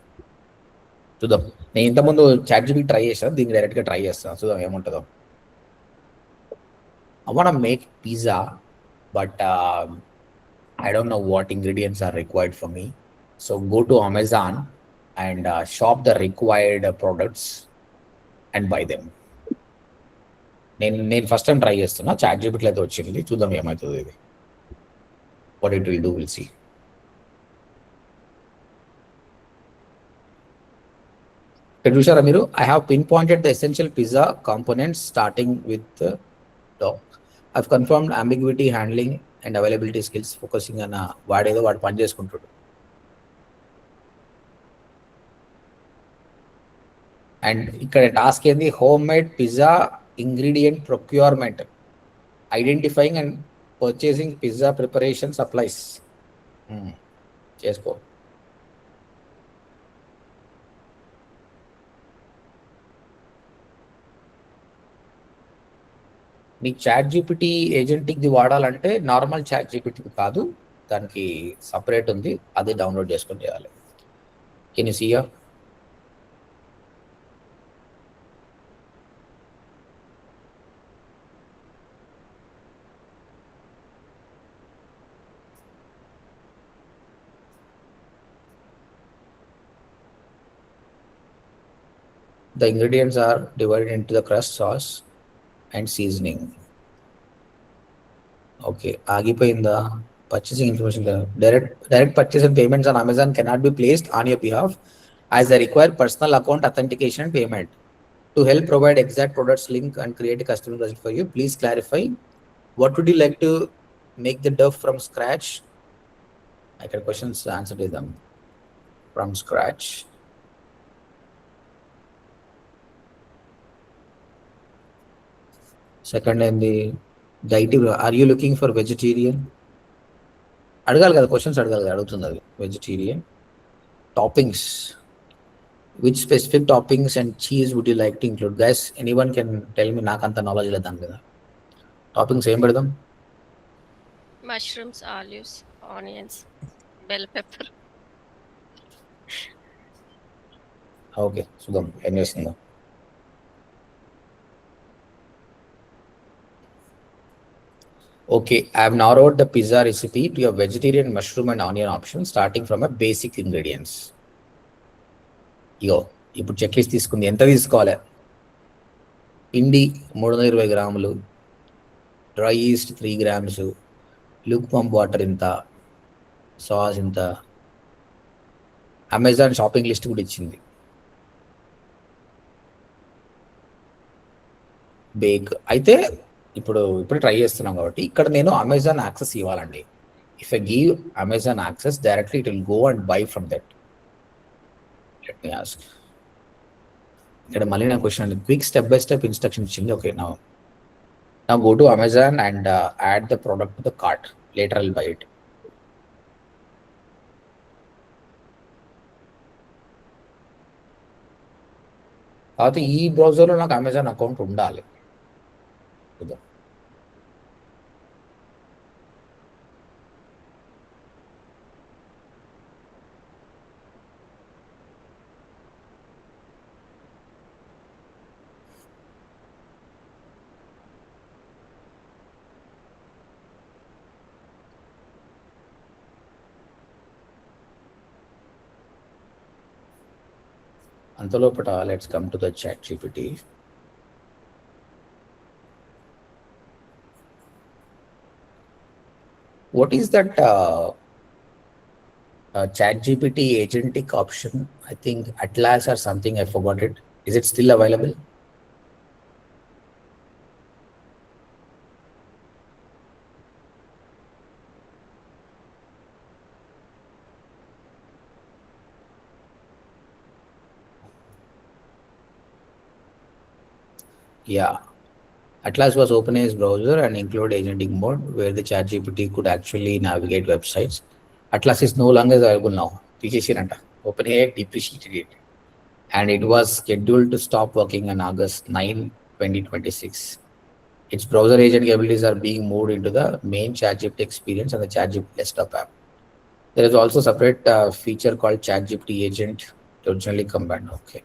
చూద్దాం. నేను ఇంతకుముందు ChatGPT try చేస్తాను, దీన్ని డైరెక్ట్గా ట్రై చేస్తాను, చూద్దాం ఏముంటుందో. I want to make pizza, but I don't know what ingredients are required for me. So go to Amazon and shop the required products and buy them. నేను ఫస్ట్ టైం ట్రై చేస్తున్నా, ChatGPT అయితే వచ్చింది, చూద్దాం ఏమవుతుంది ఇది. What it will do, we'll see. ఇక్కడ చూసారా మీరు, I have pinpointed the essential pizza components starting with the dough. I've confirmed ambiguity handling and availability skills, focusing on వాడేదో వాడు పని చేసుకుంటాడు. అండ్ ఇక్కడ టాస్క్ ఏంది, home made pizza ingredient procurement, identifying and purchasing pizza preparation supplies. చేసుకో. నీకు ChatGPT ఏజెంటిక్ది వాడాలంటే normal ChatGPT కాదు, దానికి సపరేట్ ఉంది, అది డౌన్లోడ్ చేసుకొని చేయాలి. Can you see here? The ingredients are divided into the crust, sauce, and seasoning. Okay, ఆగిపోయిందా? Purchasing information. Direct purchase and payments on Amazon cannot be placed on your behalf as they require personal account authentication and payment. To help provide exact products link and create a custom version for you, please clarify what would you like to make the dough from scratch. I can questions answer to them from scratch. Second ఏంది, డైటివ్. Are you looking for vegetarian? అడగాలి కదా, questions అడగాలి కదా, అడుగుతుంది అది. Vegetarian. Toppings, which specific toppings and cheese would you like to include? Guys anyone can tell me, నాకు అంత నాలెడ్జ్ లేదు దాని మీద. టాపింగ్స్ ఏం పెడదాం? Mushrooms, olives, onions, bell pepper. Okay, చూద్దాం ఏం చేస్తుందో. Okay, I have narrowed the pizza recipe to a vegetarian mushroom and onion option, starting from a basic ingredients. ఇప్పుడు చెక్ లిస్ట్ తీసుకుంది. ఎంత తీసుకోవాలి? పిండి 320 గ్రాములు, dry east 3 grams, Luke pump water ఇంత, సాస్ ఇంత. అమెజాన్ షాపింగ్ లిస్ట్ కూడా ఇచ్చింది. బేక్ అయితే ఇప్పుడు ట్రై చేస్తున్నాం కాబట్టి ఇక్కడ నేను అమెజాన్ యాక్సెస్ ఇవ్వాలండి. If I give Amazon access directly it will go and buy from that. Let me ask. ఇక్కడ మళ్ళీ నా question, quick step by step instruction ఇచ్చింది. Okay, now go to Amazon and add the product to the cart. Later I will buy it. కాబట్టి ఈ బ్రౌజర్లో నాకు Amazon account ఉండాలి. అంతలోపట let's come to the ChatGPT. What is that ChatGPT agentic option? I think Atlas or something, I forgot it. Is it still available? Yeah. Atlas was OpenAI's browser and included agentic mode where the ChatGPT could actually navigate websites. Atlas is no longer available now. తీసేసిరంట. OpenAI depreciated it. And it was scheduled to stop working on August 9, 2026. Its browser agent capabilities are being moved into the main ChatGPT experience and the ChatGPT desktop app. There is also a separate feature called ChatGPT agent originally combined. Okay.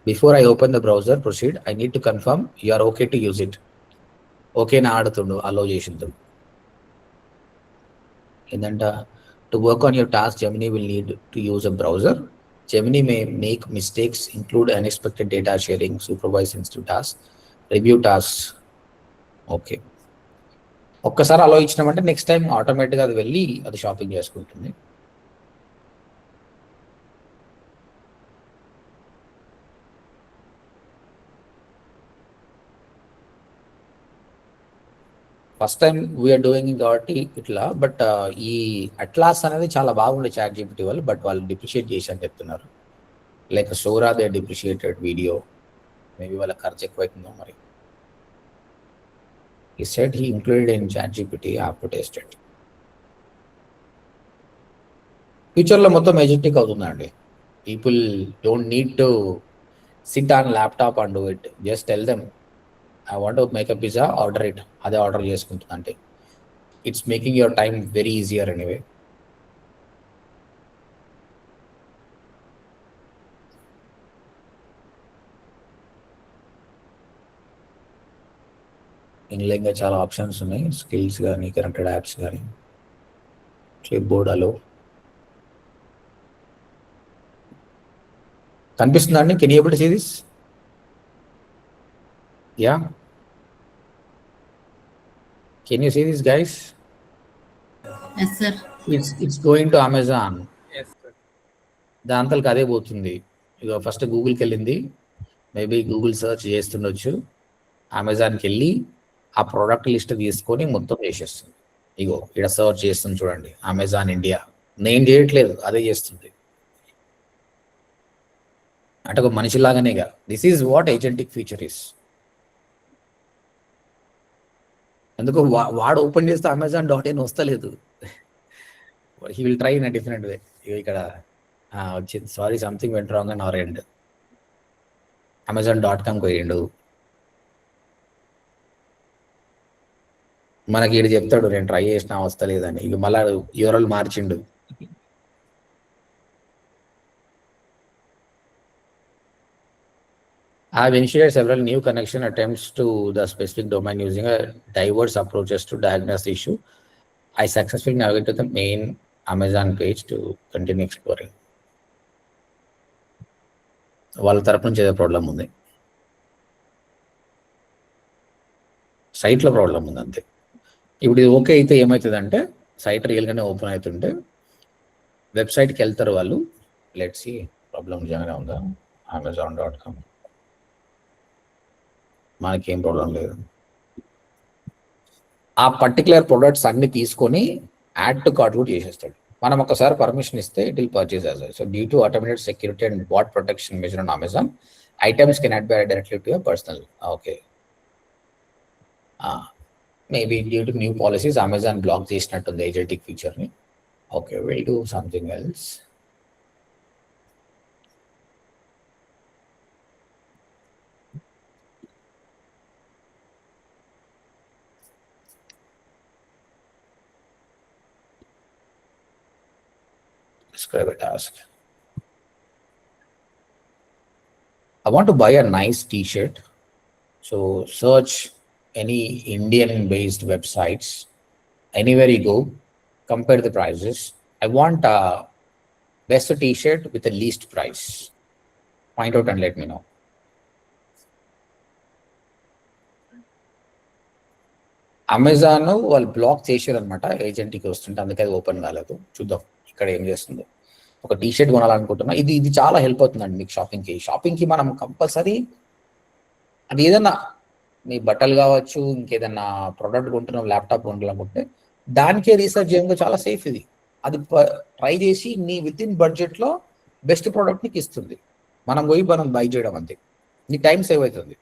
Before I open the browser, proceed, I need to confirm you are okay to use it. Okay na adutundu, allow chesindu. Endanta to work on your task, Gemini will need to use a browser. Gemini may make mistakes, include unexpected data sharing, supervise sensitive tasks, review tasks. Okay. ఒక్కసారి అలో ఇచ్చినామంటే next time ఆటోమేటిక్గా అది వెళ్ళి అది shopping చేసుకుంటుంది. First time we are doing కాబట్టి ఇట్లా, but ఈ atlas అనేది చాలా బాగుండే ChatGPT వాళ్ళు, బట్ వాళ్ళు డిప్రిషియేట్ చేసి అని చెప్తున్నారు. Like Sora they depreciated video, maybe వాళ్ళ ఖర్చు ఎక్కువైతుందో మరి. He said he included in ChatGPT after tested. ఫ్యూచర్లో మొత్తం ఎజెంటిక్ అవుతుందండి. People don't need to sit on laptop and do it. Just tell them I want to make a pizza, order it. అదే order చేసుకుంటుంది. అంటే it's making your time very easier anyway. ఇందులో ఇంకా చాలా options ఉన్నాయి, skills కానీ connected apps కానీ. Clipboard అలో కనిపిస్తుందా అండి? Can you able to see this? Yeah, can you see this guys? Yes, sir. It's going to Amazon. Yes, sir. దాంతలకు అదే పోతుంది. ఇక ఫస్ట్ గూగుల్కి వెళ్ళింది, మేబీ గూగుల్ సర్చ్ చేస్తుండొచ్చు. అమెజాన్కి వెళ్ళి ఆ ప్రోడక్ట్ లిస్ట్ తీసుకొని మొత్తం చేసేస్తుంది. ఇగో ఇక్కడ సర్చ్ చేస్తుంది చూడండి, అమెజాన్ ఇండియా. నేను చేయట్లేదు, అదే చేస్తుంది. అంటే ఒక మనిషిలాగానేగా. This is what agentic feature is. ఎందుకు వాడు ఓపెన్ చేస్తే Amazon.in వస్తలేదు. He will try in a different way. ఇక్కడ వచ్చింది, సారీ సంథింగ్ వెంట్ రాంగ్ అని అవర్ ఎండ్. Amazon.com పోయిండు. మనకి ఈడు చెప్తాడు నేను ట్రై చేసినా వస్తలేదని. ఇక మళ్ళా Ural మార్చిండు. I have initiated several new connection attempts to the specific domain using a diverse approaches to diagnose the issue. I successfully navigated the main Amazon page to continue exploring. వాళ్ళ తరపు నుంచి ఏదో problem ఉంది, సైట్లో problem ఉంది అంతే. ఇప్పుడు ఇది ఓకే అయితే ఏమవుతుందంటే సైట్ రియల్గానే ఓపెన్ అవుతుంటే వెబ్సైట్కి వెళ్తారు వాళ్ళు. లెట్స్ సీ ప్రాబ్లం నిజంగానే ఉందా. Amazon.com మనకేం ప్రాబ్లం లేదు. ఆ పర్టికులర్ ప్రొడక్ట్స్ అన్ని తీసుకొని యాడ్ టు కార్ట్ కూడా చేసేస్తాడు. మనం ఒకసారి పర్మిషన్ ఇస్తే it will purchase as well. So due to automated security and bot protection measure on Amazon, items cannot be added directly to your personal. Okay, maybe due to new policies Amazon block చేసినట్టుంది agentic ఫీచర్ని. Okay, will do something else. Describe a task. I want to buy a nice t-shirt. So search any Indian-based websites. Anywhere you go, compare the prices. I want a best t-shirt with the least price. Find out and let me know. Amazon వాళ్ళు black చేశారు అనమాట, ఏజెంట్కి వస్తుంటే, అందుకే అది open కాలేదు. చూద్దాం ఇక్కడ ఏం చేస్తుందో. ఒక టీషర్ట్ కొనాలనుకుంటున్నా. ఇది చాలా హెల్ప్ అవుతుందండి మీకు షాపింగ్కి మనం కంపల్సరీ అది ఏదన్నా మీ బట్టలు కావచ్చు, ఇంకేదన్నా ప్రోడక్ట్ కొంటున్నాం, ల్యాప్టాప్ కొంటాలనుకుంటే దానికే రీసెర్చ్ చేయడం చాలా సేఫ్. ఇది అది ట్రై చేసి నీ విత్ ఇన్ బడ్జెట్లో బెస్ట్ ప్రోడక్ట్ నీకు ఇస్తుంది. మనం బై చేయడం అంతే. నీ టైం సేవ్ అవుతుంది.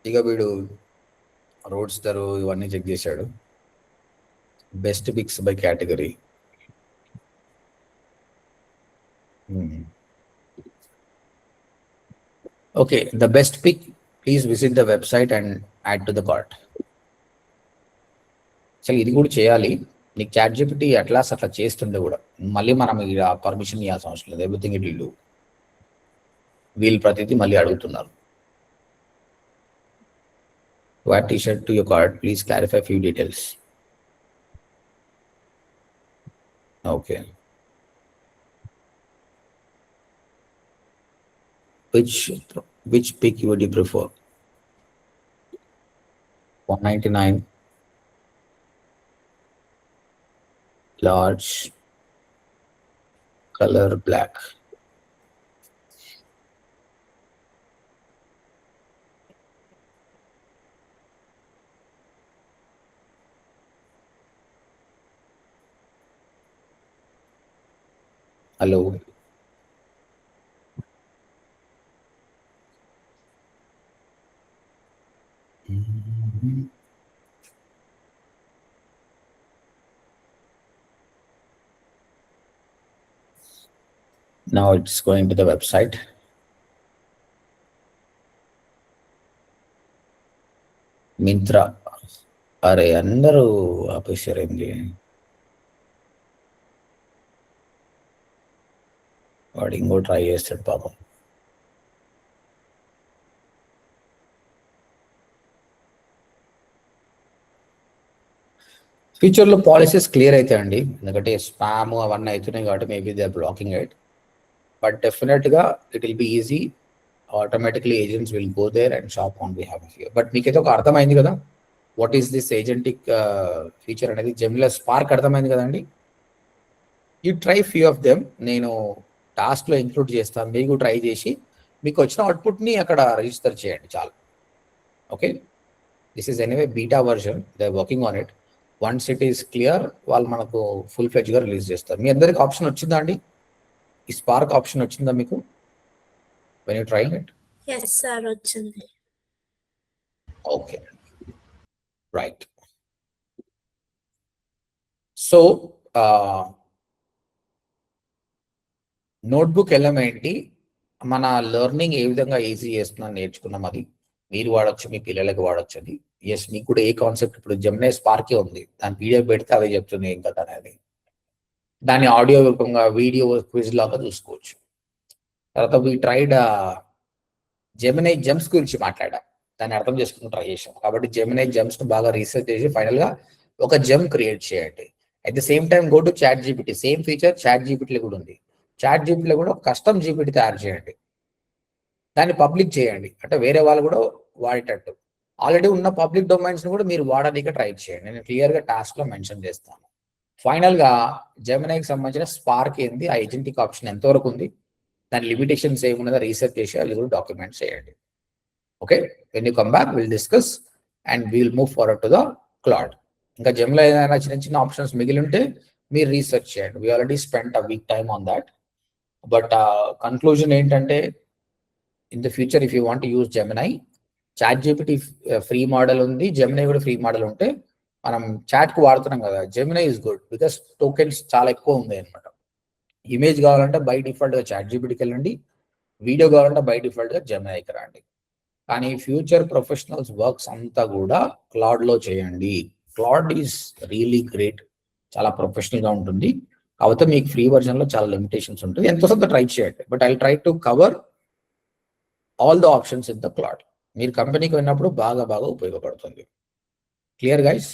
ఇక వీడు రోడ్స్టర్ ఇవన్నీ చెక్ చేశాడు. Best picks by category. Okay, the best pick, please visit the website and add to the cart. అసలు ఇది కూడా చేయాలి. నీకు చాట్ జీపీటీ అట్లా చేస్తుండే కూడా మళ్ళీ మనం ఇక పర్మిషన్ ఇవ్వాల్సిన అవసరం లేదు. Everything it will do. వీళ్ళు ప్రతిదీ మళ్ళీ అడుగుతున్నారు. To add t-shirt to your cart, please clarify few details. Okay. Which pick would you prefer? 199, large, color black. Hello. Now it's going to the website. Myntra. అరే అందరూ ఆపేశారేంటి? వాడు ఇంకో try చేస్తాడు పాపం. ఫ్యూచర్లో పాలసీస్ క్లియర్ అవుతాయండి, ఎందుకంటే స్పామ్ అవన్నీ అవుతున్నాయి కాబట్టి maybe they are blocking it. But డెఫినెట్గా it will be easy. Automatically agents will go there and shop on behalf of you. But మీకైతే ఒక అర్థమైంది కదా what is this agentic feature అనేది. జెమినీ స్పార్క్ అర్థమైంది కదండి. You try few of them. నేను టాస్క్లో ఇంక్లూడ్ చేస్తాను, మీకు ట్రై చేసి మీకు వచ్చిన అవుట్పుట్ని అక్కడ రిజిస్టర్ చేయండి చాలు. Okay, this is anyway beta version, they are working on it. Once it is clear వాళ్ళు మనకు ఫుల్ ఫ్లెడ్జ్గా రిలీజ్ చేస్తారు. మీ అందరికి ఆప్షన్ వచ్చిందా అండి? ఈ స్పార్క్ ఆప్షన్ వచ్చిందా మీకు when you try it? yes sir వచ్చింది. Okay, right. So notebook element మన లెర్నింగ్ ఏ విధంగా ఈజీ చేస్తున్నాం నేర్చుకున్నాం. అది మీరు వాడచ్చు, మీ పిల్లలకి వాడచ్చు. అది ఎస్, మీకు కూడా ఏ కాన్సెప్ట్ ఇప్పుడు జెమినీ స్పార్కే ఉంది, దాని పీడిఎఫ్ పెడితే అదే చెప్తుంది ఏం కదా అనేది. దాన్ని ఆడియో రూపంగా వీడియో క్విజ్ లాగా చూసుకోవచ్చు. తర్వాత వీ ట్రైడ్ జెమినీ జెమ్స్ గురించి మాట్లాడాం, దాన్ని అర్థం చేసుకుని ట్రై చేసాం. కాబట్టి జెమినీ జెమ్స్ను బాగా రీసెర్చ్ చేసి ఫైనల్గా ఒక జెమ్ క్రియేట్ చేయండి. At the same time go to chat GPT. Same feature chat జీపీటీలో కూడా ఉంది. చాట్ జీపీటీలో కూడా ఒక కస్టమ్ జీపీటీ తయారు చేయండి, దాన్ని పబ్లిక్ చేయండి, అంటే వేరే వాళ్ళు కూడా వాడేటట్టు. ఆల్రెడీ ఉన్న పబ్లిక్ డొమైన్స్ కూడా మీరు వాడడానికి ట్రై చేయండి. నేను క్లియర్గా టాస్క్లో మెన్షన్ చేస్తాను. ఫైనల్గా జెమినీకి సంబంధించిన స్పార్క్ ఏంది, ఆ ఏజెంటిక్ ఆప్షన్ ఎంతవరకు ఉంది, దాని లిమిటేషన్స్ ఏమున్నదో రీసెర్చ్ చేసి అది కూడా డాక్యుమెంట్ చేయండి. Okay, when you come back will discuss and will move forward to the Claude. ఇంకా జెమినీలో ఏదైనా చిన్న చిన్న ఆప్షన్స్ మిగిలి ఉంటే మీరు రీసెర్చ్ చేయండి. We already spent a week time on that. But conclusion ఏంటంటే in the future if you want use Gemini, chat GPT free model ఉంది, జెమినీ కూడా ఫ్రీ మోడల్ ఉంటే మనం చాట్కు వాడుతున్నాం కదా, Gemini is good because tokens చాలా ఎక్కువ ఉంది అనమాట. ఇమేజ్ కావాలంటే బై డిఫాల్ట్గా చాట్ జీపీటీకి వెళ్ళండి, వీడియో కావాలంటే బై డిఫాల్ట్గా జెమినీకి రండి. కానీ ఫ్యూచర్ ప్రొఫెషనల్స్ వర్క్స్ అంతా కూడా క్లాడ్లో చేయండి. క్లాడ్ ఈజ్ రియలీ గ్రేట్, చాలా ప్రొఫెషనల్గా ఉంటుంది. కాకపోతే మీకు ఫ్రీ వర్జన్లో చాలా లిమిటేషన్స్ ఉంటుంది. ఎంతో కొంత ట్రై చేయండి. But I try to cover all the options in the Claude. మీరు కంపెనీకి వెళ్ళినప్పుడు బాగా ఉపయోగపడుతుంది. Clear guys?